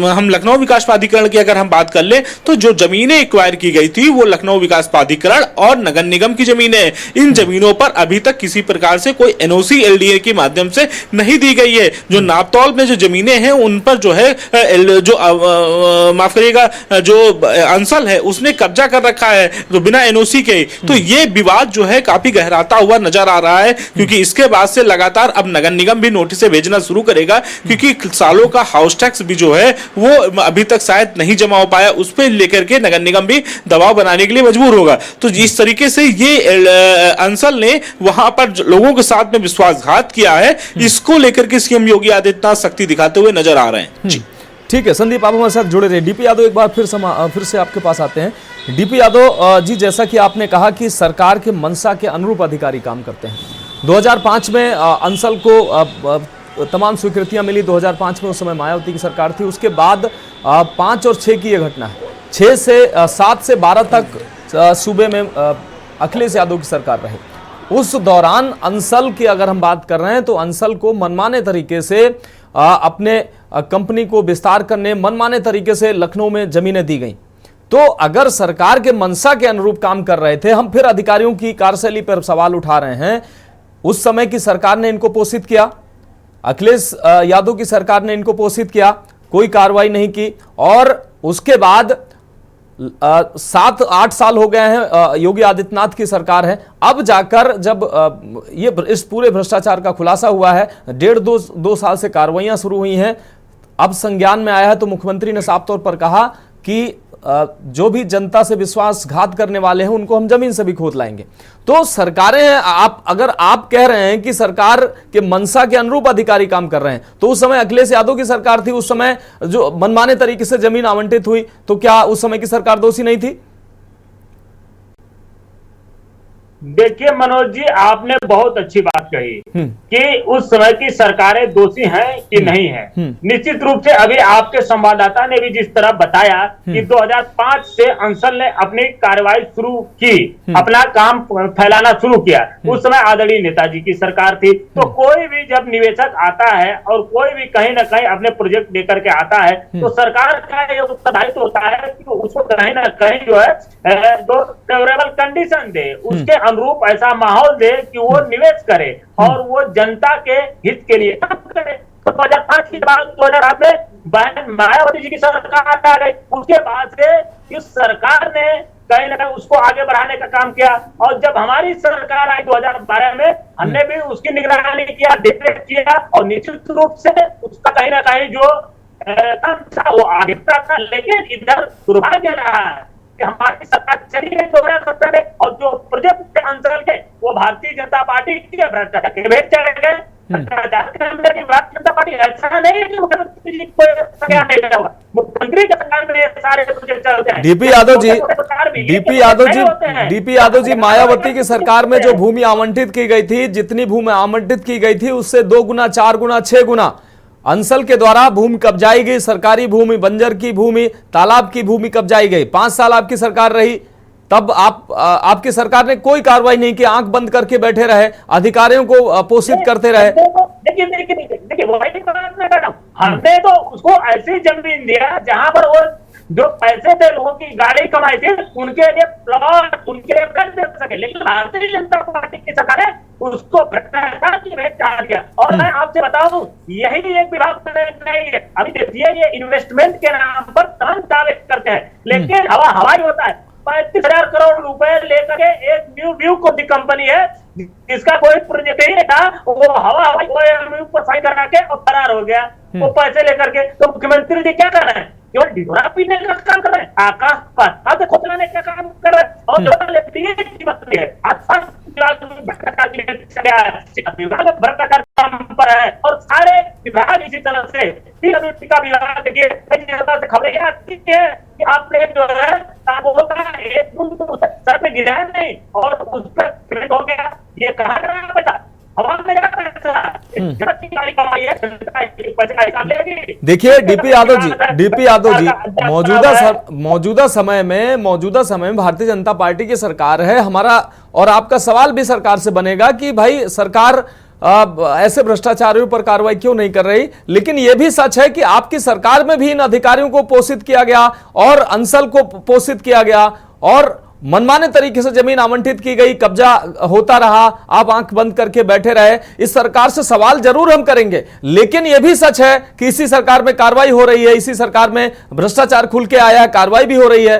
हम लखनऊ विकास प्राधिकरण की अगर हम बात कर ले तो जो जमीनें एक्वायर की गई थी वो लखनऊ विकास प्राधिकरण और नगर निगम की जमीनें, इन जमीनों पर अभी तक किसी प्रकार से कोई एनओसी एलडीए के माध्यम से नहीं दी गई है। जो नापतौल में जो जमीनें हैं उन पर जो है माफ करिएगा, जो अंसल है उसने कब्जा कर रखा है तो बिना एनओसी के। तो ये विवाद जो है काफी गहराता हुआ नजर आ रहा है, क्योंकि इसके बाद से लगातार अब नगर निगम भी नोटिस भेजना शुरू करेगा, क्योंकि सालों का हाउस टैक्स भी जो है वो अभी तक शायद नहीं जमा हो पाया, उस पर लेकर के नगर निगम भी दबाव बनाने के लिए मजबूर होगा। तो इस तरीके से ये अंसल ने वहां पर लोगों के साथ में विश्वासघात किया है, इसको लेकर के सीएम योगी आदित्यनाथ सख्ती दिखाते हुए नजर आ रहे हैं। जी ठीक है संदीप, आप हमारे साथ जुड़े रहे। डीपी यादव एक बार फिर से आपके पास आते हैं। डीपी यादव जी, जैसा कि आपने कहा कि सरकार के मंशा के अनुरूप अधिकारी काम करते हैं। 2005 में अंसल को तमाम स्वीकृतियां मिली। 2005 में उस समय मायावती की सरकार थी। उसके बाद 5 और 6 की यह घटना है। 7 से 12 तक सूबे में अखिलेश यादव की सरकार रही। उस दौरान अंसल की अगर हम बात कर रहे हैं तो अंसल को मनमाने तरीके से अपने कंपनी को विस्तार करने, मनमाने तरीके से लखनऊ में जमीनें दी गई। तो अगर सरकार के मंशा के अनुरूप काम कर रहे थे, हम फिर अधिकारियों की कार्यशैली पर सवाल उठा रहे हैं। उस समय की सरकार ने इनको पोषित किया, अखिलेश यादव की सरकार ने इनको पोषित किया, कोई कार्रवाई नहीं की। और उसके बाद 7-8 साल हो गए हैं, योगी आदित्यनाथ की सरकार है। अब जाकर जब ये इस पूरे भ्रष्टाचार का खुलासा हुआ है, 1.5-2 साल से कार्रवाइयां शुरू हुई हैं, अब संज्ञान में आया है, तो मुख्यमंत्री ने साफ तौर पर कहा कि जो भी जनता से विश्वासघात करने वाले हैं उनको हम जमीन से भी खोद लाएंगे। तो सरकारें हैं, अगर आप कह रहे हैं कि सरकार के मंशा के अनुरूप अधिकारी काम कर रहे हैं, तो उस समय अखिलेश यादव की सरकार थी, उस समय जो मनमाने तरीके से जमीन आवंटित हुई, तो क्या उस समय की सरकार दोषी नहीं थी? देखिए मनोज जी, आपने बहुत अच्छी बात कही कि उस समय की सरकारें दोषी हैं कि नहीं है। निश्चित रूप से अभी आपके संवाददाता ने भी जिस तरह बताया कि 2005 से अंसल ने अपनी कार्रवाई शुरू की, अपना काम फैलाना शुरू किया। उस समय आदरणीय नेताजी की सरकार थी। तो कोई भी जब निवेशक आता है और कोई भी कहीं ना कहीं अपने प्रोजेक्ट लेकर के आता है, तो सरकार का ये उत्तरदायित्व होता है कि उसको कहीं ना कहीं जो है जो फेवरेबल कंडीशन दे, उसके अनुरूप ऐसा माहौल दे कि वो निवेश करे और वो जनता के हित के लिए काम करे। तो 2005 के बाद 2008 में बहन मायावती जी की सरकार आ गई। उसके बाद से इस सरकार ने कहीं ना कहीं उसको आगे बढ़ाने का काम किया, और जब हमारी सरकार आई 2012 में, हमने भी उसकी निगरानी किया, देखरेख किया, और निश्चित रूप से उसका कहीं ना कहीं जो काम था वो आगे था। लेकिन इधर दुर्भाग्य रहा है कि हमारी सरकार चली गई 2017 में, और जो प्रोजेक्ट अंचल के वो भारतीय जनता पार्टी के भ्रष्टाचार के भेद चले गए। भारतीय जनता पार्टी ऐसा नहीं है कि मुख्यमंत्री जी को नहीं मिला होगा, मुख्यमंत्री के सरकार में सारे प्रोजेक्ट चलते हैं। डीपी यादव जी, मायावती की सरकार में जो भूमि आवंटित की गई थी, जितनी भूमि आवंटित की गई थी उससे 2 गुना, 4 गुना, 6 गुना अंसल के द्वारा भूमि कब्जाई गई। सरकारी भूमि, बंजर की भूमि, तालाब की भूमि कब्जाई गई। 5 साल आपकी सरकार रही, तब आपकी सरकार ने कोई कार्रवाई नहीं की, आंख बंद करके बैठे रहे, अधिकारियों को पोषित करते रहे। देखिए वही बात मैं कर रहा हूं, हमने तो उसको ऐसी जमीन दिया जहां पर वो जो पैसे थे, लोगों की गाड़ी कमाई थी, उनके लिए प्लॉट, उनके लिए घर दे सके। लेकिन भारतीय जनता पार्टी की सरकार है उसको भ्रष्टाचार की भेंट चढ़ा दिया। और मैं आपसे बताऊं, यही एक विभाग नहीं है। अभी देखिए, ये इन्वेस्टमेंट के नाम पर तमाम दावे करते हैं, लेकिन हवाई होता है। 35,000 करोड़ रुपए लेकर के एक न्यू व्यू को दी कंपनी है, जिसका कोई प्रोजेक्ट ही नहीं था, वो हवाई पर साइन करा के और फरार हो गया वो पैसे लेकर के। तो मुख्यमंत्री जी क्या कर रहे हैं? केवल ढिढोरा पीने का काम कर रहे हैं, आकाश पर खोदने का काम कर रहे हैं। और जो भ्रष्टाचार काम पर है, और सारे विभाग इसी तरह से का विभाग देखिए, से खबरें आती है कि आपने जो है एक सर पे गिरा नहीं और उस पर हो गया। ये कहाँ गया पैसा? हवा में जा पैसा। जनता की गाड़ी कमाई है, जनता पैसे का हिसाब लेगी। देखिए डीपी यादव जी मौजूदा समय में भारतीय जनता पार्टी की सरकार है। हमारा और आपका सवाल भी सरकार से बनेगा कि भाई सरकार ऐसे भ्रष्टाचारियों पर कार्रवाई क्यों नहीं कर रही। लेकिन यह भी सच है कि आपकी सरकार में भी इन अधिकारियों को पोषित किया गया और अंसल को पोषित किया गया और मनमाने तरीके से जमीन आवंटित की गई, कब्जा होता रहा, आप आंख बंद करके बैठे रहे। इस सरकार से सवाल जरूर हम करेंगे, लेकिन यह भी सच है कि इसी सरकार में कार्रवाई हो रही है, इसी सरकार में भ्रष्टाचार खुल के आया है, कार्रवाई भी हो रही है।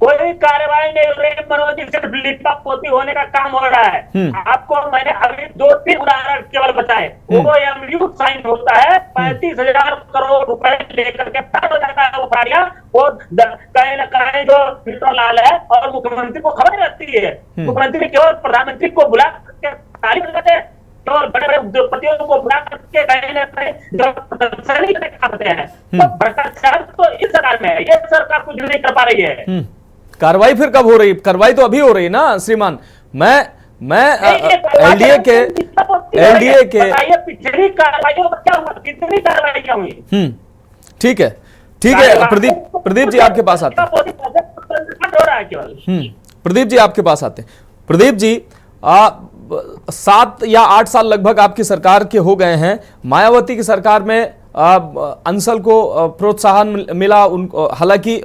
कोई कार्रवाई नहीं हो रही है मनोज जी, सिर्फ लिपा पोती होने का काम हो रहा है। आपको मैंने अभी 2-3 उदाहरण केवल बताए। OMU साइन होता है, 35,000 करोड़ रुपए लेकर के फरार हो जाता है वो फाड़िया। वो कहीं न कहीं जो फिल्टर लाल है और मुख्यमंत्री को खबर रहती है। मुख्यमंत्री केवल प्रधानमंत्री को बुला करके तारीफ करते हैं, केवल बड़े बड़े उद्योगपतियों को बुला करके कहीं न कहीं जो प्रदर्शनी करते हैं। तो भ्रष्टाचार तो इस सरकार में है, ये सरकार कुछ नहीं कर पा रही है। कार्रवाई फिर कब हो रही है? कार्रवाई तो अभी हो रही है ना श्रीमान। मैं एलडीए के पिछली कार्रवाइयों में क्या हुआ, कितनी कार्रवाइयां हुई? ठीक है प्रदीप जी आपके पास आते हैं। प्रदीप जी आपके पास आते हैं। प्रदीप जी 7 या 8 साल लगभग आपकी सरकार के हो गए हैं। मायावती की सरकार में अंसल को प्रोत्साहन मिला, उनको हालांकि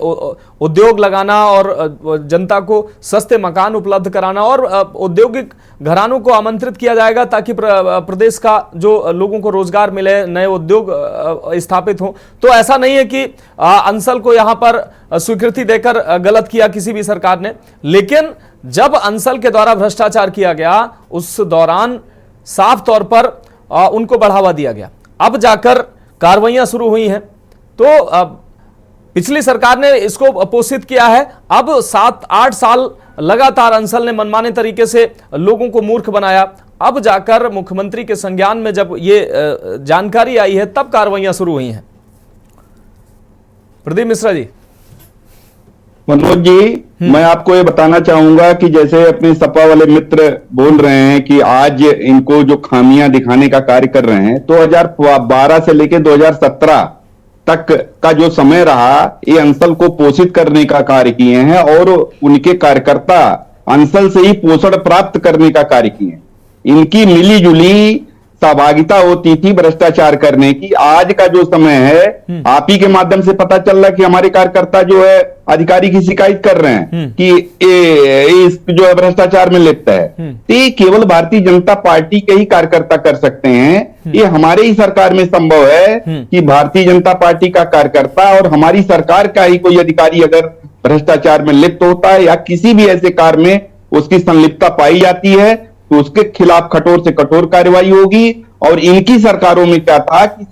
उद्योग लगाना और जनता को सस्ते मकान उपलब्ध कराना और औद्योगिक घरानों को आमंत्रित किया जाएगा ताकि प्रदेश का जो लोगों को रोजगार मिले, नए उद्योग स्थापित हो। तो ऐसा नहीं है कि अंसल को यहां पर स्वीकृति देकर गलत किया किसी भी सरकार ने, लेकिन जब अंसल के द्वारा भ्रष्टाचार किया गया उस दौरान साफ तौर पर उनको बढ़ावा दिया गया। अब जाकर कार्रवाइयां शुरू हुई हैं। तो पिछली सरकार ने इसको पोषित किया है। अब 7-8 साल लगातार अंसल ने मनमाने तरीके से लोगों को मूर्ख बनाया। अब जाकर मुख्यमंत्री के संज्ञान में जब ये जानकारी आई है तब कार्रवाइयां शुरू हुई हैं। प्रदीप मिश्रा जी। मनोज जी, मैं आपको ये बताना चाहूंगा कि जैसे अपने सपा वाले मित्र बोल रहे हैं कि आज इनको जो खामियां दिखाने का कार्य कर रहे हैं, 2012 से लेकर 2017 तक का जो समय रहा, ये अंसल को पोषित करने का कार्य किए हैं और उनके कार्यकर्ता अंसल से ही पोषण प्राप्त करने का कार्य किए हैं। इनकी मिली जुली सहभागिता होती थी भ्रष्टाचार करने की। आज का जो समय है, आप ही के माध्यम से पता चल रहा कि हमारे कार्यकर्ता जो है अधिकारी की शिकायत कर रहे हैं कि इस जो है भ्रष्टाचार में लिप्त है। तो ये केवल भारतीय जनता पार्टी के ही कार्यकर्ता कर सकते हैं। ये हमारे ही सरकार में संभव है कि भारतीय जनता पार्टी का कार्यकर्ता और हमारी सरकार का ही कोई अधिकारी अगर भ्रष्टाचार में लिप्त होता है या किसी भी ऐसे कार्य में उसकी संलिप्तता पाई जाती है तो उसके खिलाफ कठोर से कठोर कार्रवाई होगी। और इनकी सरकारों में क्या था कि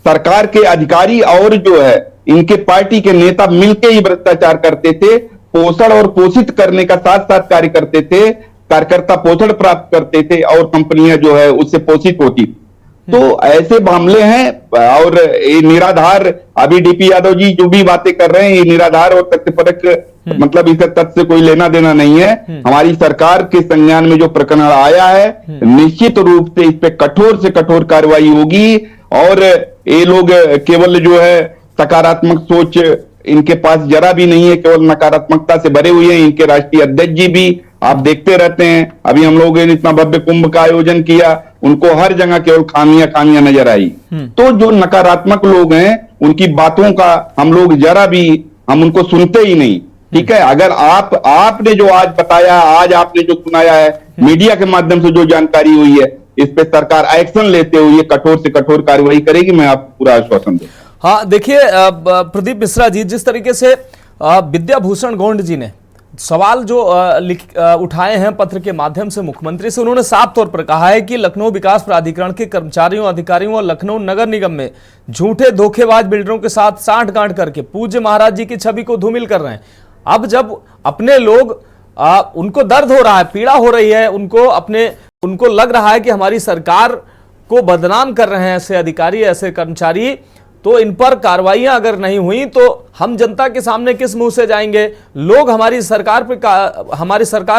सरकार के अधिकारी और जो है इनके पार्टी के नेता मिलकर ही भ्रष्टाचार करते थे, पोषण और पोषित करने का साथ साथ कार्य करते थे। कार्यकर्ता पोषण प्राप्त करते थे और कंपनियां जो है उससे पोषित होती थी। तो ऐसे मामले हैं और ये निराधार, अभी डीपी यादव जी जो भी बातें कर रहे हैं ये निराधार और तथ्यपरक, मतलब इससे तथ्य से कोई लेना देना नहीं है। हमारी सरकार के संज्ञान में जो प्रकरण आया है निश्चित रूप से इस पे कठोर से कठोर कार्रवाई होगी। और ये लोग केवल जो है सकारात्मक सोच इनके पास जरा भी नहीं है, केवल नकारात्मकता से भरे हुए हैं। इनके राष्ट्रीय अध्यक्ष जी भी आप देखते रहते हैं, अभी हम लोगों ने इतना भव्य कुंभ का आयोजन किया, उनको हर जगह केवल खामियां नजर आई। तो जो नकारात्मक लोग हैं उनकी बातों का हम लोग जरा भी हम उनको सुनते ही नहीं। ठीक है, अगर आपने जो आज बताया, आज आपने जो सुनाया है, मीडिया के माध्यम से जो जानकारी हुई है, इस पे सरकार एक्शन लेते हुए कठोर से कठोर कार्रवाई करेगी, मैं आपको पूरा आश्वासन दूं। हाँ देखिए प्रदीप मिश्रा जी, जिस तरीके से विद्याभूषण गौंड जी ने सवाल जो उठाए हैं पत्र के माध्यम से मुख्यमंत्री से, उन्होंने साफ तौर पर कहा है कि लखनऊ विकास प्राधिकरण के कर्मचारियों, अधिकारियों और लखनऊ नगर निगम में झूठे धोखेबाज बिल्डरों के साथ सांठगांठ करके पूज्य महाराज जी की छवि को धूमिल कर रहे हैं। अब जब अपने लोग उनको दर्द हो रहा है, पीड़ा हो रही है, उनको लग रहा है कि हमारी सरकार को बदनाम कर रहे हैं ऐसे अधिकारी, ऐसे कर्मचारी, तो इन पर कार्रवाइयां अगर नहीं हुई तो हम जनता के सामने किस मुंह से जाएंगे? लोग हमारी सरकार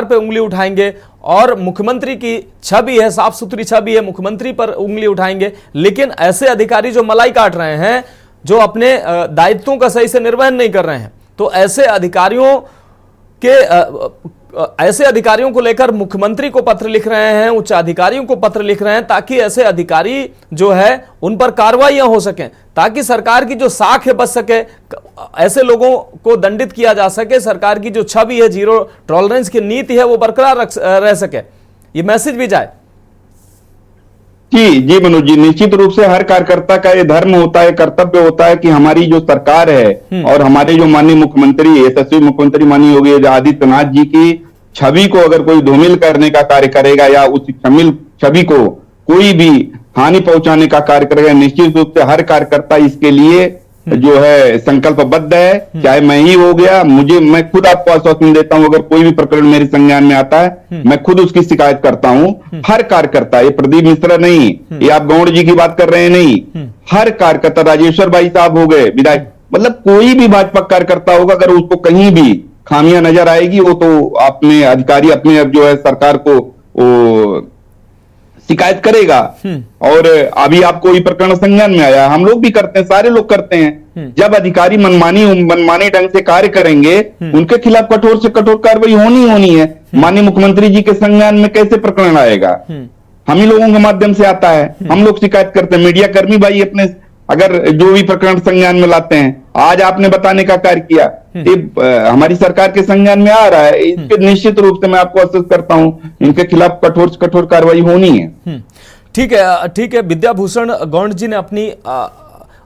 पे उंगली उठाएंगे और मुख्यमंत्री की छवि है, साफ सुथरी छवि है, मुख्यमंत्री पर उंगली उठाएंगे। लेकिन ऐसे अधिकारी जो मलाई काट रहे हैं, जो अपने दायित्वों का सही से निर्वहन नहीं कर रहे हैं, तो ऐसे अधिकारियों को लेकर मुख्यमंत्री को पत्र लिख रहे हैं, उच्च अधिकारियों को पत्र लिख रहे हैं, ताकि ऐसे अधिकारी जो है उन पर कार्रवाइयां हो सकें, ताकि सरकार की जो साख है बच सके, ऐसे लोगों को दंडित किया जा सके, सरकार की जो छवि है, जीरो टॉलरेंस की नीति है, वो बरकरार रह सके, ये मैसेज भी जाए। जी मनोज जी, निश्चित रूप से हर कार्यकर्ता का ये धर्म होता है, कर्तव्य होता है कि हमारी जो सरकार है और हमारे जो माननीय मुख्यमंत्री, यशस्वी मुख्यमंत्री माननीय योगी आदित्यनाथ जी की छवि को अगर कोई धूमिल करने का कार्य करेगा या उस छवि को कोई भी हानि पहुंचाने का कार्य करेगा, निश्चित रूप से हर कार्यकर्ता इसके लिए जो है संकल्पबद्ध है। चाहे मैं ही हो गया, मैं खुद आपको आश्वासन देता हूं, अगर कोई भी प्रकरण मेरे संज्ञान में आता है मैं खुद उसकी शिकायत करता हूं। हर कार्यकर्ता, ये प्रदीप मिश्रा नहीं, ये आप गौड़ जी की बात कर रहे हैं नहीं, हर कार्यकर्ता, राजेश्वर भाई साहब हो गए विधायक, मतलब कोई भी भाजपा कार्यकर्ता होगा, अगर उसको कहीं भी खामियां नजर आएगी, वो तो अपने अधिकारी, अपने जो है सरकार को शिकायत करेगा। और अभी आपको ये प्रकरण संज्ञान में आया, हम लोग भी करते हैं, सारे लोग करते हैं। जब अधिकारी मनमानी ढंग से कार्य करेंगे, उनके खिलाफ कठोर से कठोर कार्रवाई होनी है। माननीय मुख्यमंत्री जी के संज्ञान में कैसे प्रकरण आएगा? हम ही लोगों के माध्यम से आता है, हम लोग शिकायत करते हैं, मीडिया कर्मी भाई अपने अगर जो भी प्रकरण संज्ञान में लाते हैं, आज आपने बताने का कार्य किया, ये हमारी सरकार के संज्ञान में आ रहा है, इसके निश्चित रूप से मैं आपको आश्वस्त करता हूं, इनके खिलाफ कठोर से कठोर कार्रवाई होनी है। ठीक है। विद्याभूषण गौंड जी ने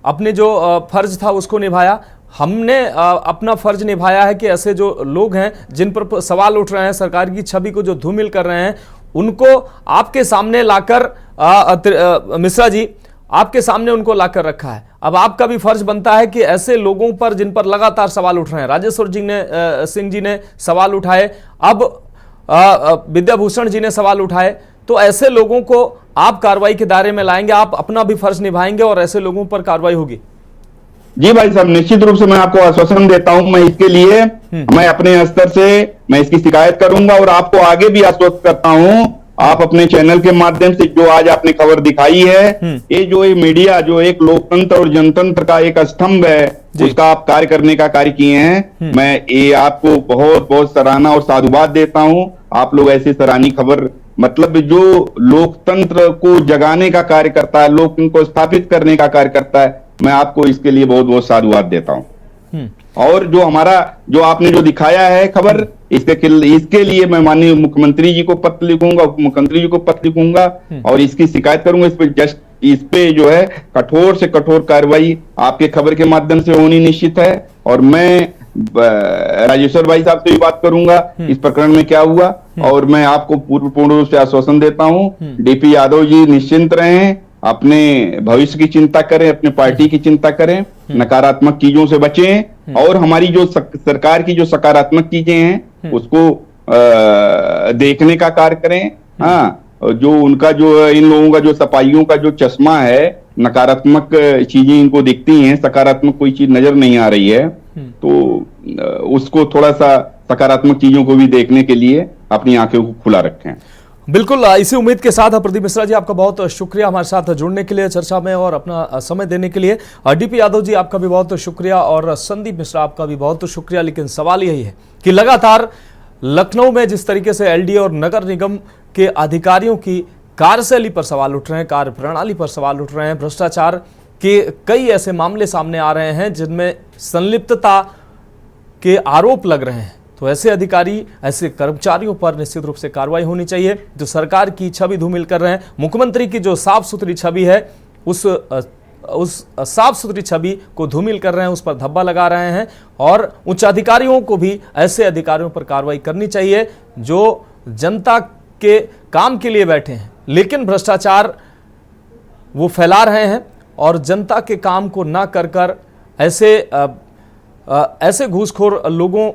अपने जो फर्ज था उसको निभाया, हमने अपना फर्ज निभाया है कि ऐसे जो लोग हैं जिन पर सवाल उठ रहे हैं, सरकार की छवि को जो धूमिल कर रहे हैं, उनको आपके सामने लाकर मिश्रा जी आपके सामने उनको लाकर रखा है। अब आपका भी फर्ज बनता है कि ऐसे लोगों पर जिन पर लगातार सवाल उठ रहे हैं, राजेश्वर सिंह जी ने सवाल उठाए, अब विद्याभूषण जी ने सवाल उठाए, तो ऐसे लोगों को आप कार्रवाई के दायरे में लाएंगे, आप अपना भी फर्ज निभाएंगे और ऐसे लोगों पर कार्रवाई होगी? जी भाई साहब, निश्चित रूप से मैं आपको आश्वासन देता हूं, मैं इसके लिए मैं अपने स्तर से मैं इसकी शिकायत करूंगा और आपको आगे भी आश्वस्त करता हूं। आप अपने चैनल के माध्यम से जो आज आपने खबर दिखाई है, ये जो ये मीडिया जो एक लोकतंत्र और जनतंत्र का एक स्तंभ है, उसका आप कार्य करने का कार्य किए हैं। मैं ये आपको बहुत बहुत सराहना और साधुवाद देता हूं। आप लोग ऐसी सराहनीय खबर, मतलब जो लोकतंत्र को जगाने का कार्य करता है, लोकतंत्र को स्थापित करने का कार्य करता है, मैं आपको इसके लिए बहुत बहुत साधुवाद देता हूं। और जो आपने जो दिखाया है खबर, इसके लिए मैं माननीय मुख्यमंत्री जी को पत्र लिखूंगा, उप मुख्यमंत्री जी को पत्र लिखूंगा और इसकी शिकायत करूंगा। इस पे जो है कठोर से कठोर कार्रवाई आपके खबर के माध्यम से होनी निश्चित है। और मैं राजेश्वर भाई साहब से भी बात करूंगा इस प्रकरण में क्या हुआ, और मैं आपको पूर्ण रूप से आश्वासन देता हूं, डीपी यादव जी निश्चिंत रहें, अपने भविष्य की चिंता करें, अपने पार्टी की चिंता करें, नकारात्मक चीजों से बचें और हमारी जो सरकार की जो सकारात्मक चीजें हैं उसको देखने का कार्य करें। हाँ, जो उनका जो इन लोगों का जो सपाइयों का जो चश्मा है, नकारात्मक चीजें इनको दिखती हैं, सकारात्मक कोई चीज नजर नहीं आ रही है, तो उसको थोड़ा सा सकारात्मक चीजों को भी देखने के लिए अपनी आंखों को खुला रखें। बिल्कुल, इसी उम्मीद के साथ प्रदीप मिश्रा जी आपका बहुत शुक्रिया हमारे साथ जुड़ने के लिए, चर्चा में और अपना समय देने के लिए। डीपी यादव जी आपका भी बहुत शुक्रिया और संदीप मिश्रा आपका भी बहुत शुक्रिया। लेकिन सवाल यही है कि लगातार लखनऊ में जिस तरीके से एलडीए और नगर निगम के अधिकारियों की कार्यशैली पर सवाल उठ रहे हैं, कार्य प्रणाली पर सवाल उठ रहे हैं, भ्रष्टाचार के कई ऐसे मामले सामने आ रहे हैं जिनमें संलिप्तता के आरोप लग रहे हैं, तो ऐसे अधिकारी, ऐसे कर्मचारियों पर निश्चित रूप से कार्रवाई होनी चाहिए जो सरकार की छवि धूमिल कर रहे हैं। मुख्यमंत्री की जो साफ सुथरी छवि है, उस साफ सुथरी छवि को धूमिल कर रहे हैं, उस पर धब्बा लगा रहे हैं। और उच्च अधिकारियों को भी ऐसे अधिकारियों पर कार्रवाई करनी चाहिए जो जनता के काम के लिए बैठे हैं, लेकिन भ्रष्टाचार वो फैला रहे हैं और जनता के काम को ना कर ऐसे घूसखोर लोगों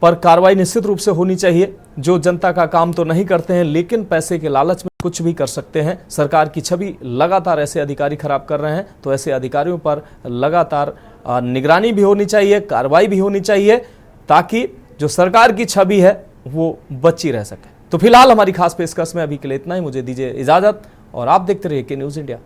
पर कार्रवाई निश्चित रूप से होनी चाहिए। जो जनता का काम तो नहीं करते हैं लेकिन पैसे के लालच में कुछ भी कर सकते हैं। सरकार की छवि लगातार ऐसे अधिकारी खराब कर रहे हैं, तो ऐसे अधिकारियों पर लगातार निगरानी भी होनी चाहिए, कार्रवाई भी होनी चाहिए, ताकि जो सरकार की छवि है वो बची रह सके। तो फिलहाल हमारी खास पेशकश में अभी के लिए इतना ही। मुझे दीजिए इजाजत और आप देखते रहिए के न्यूज़ इंडिया।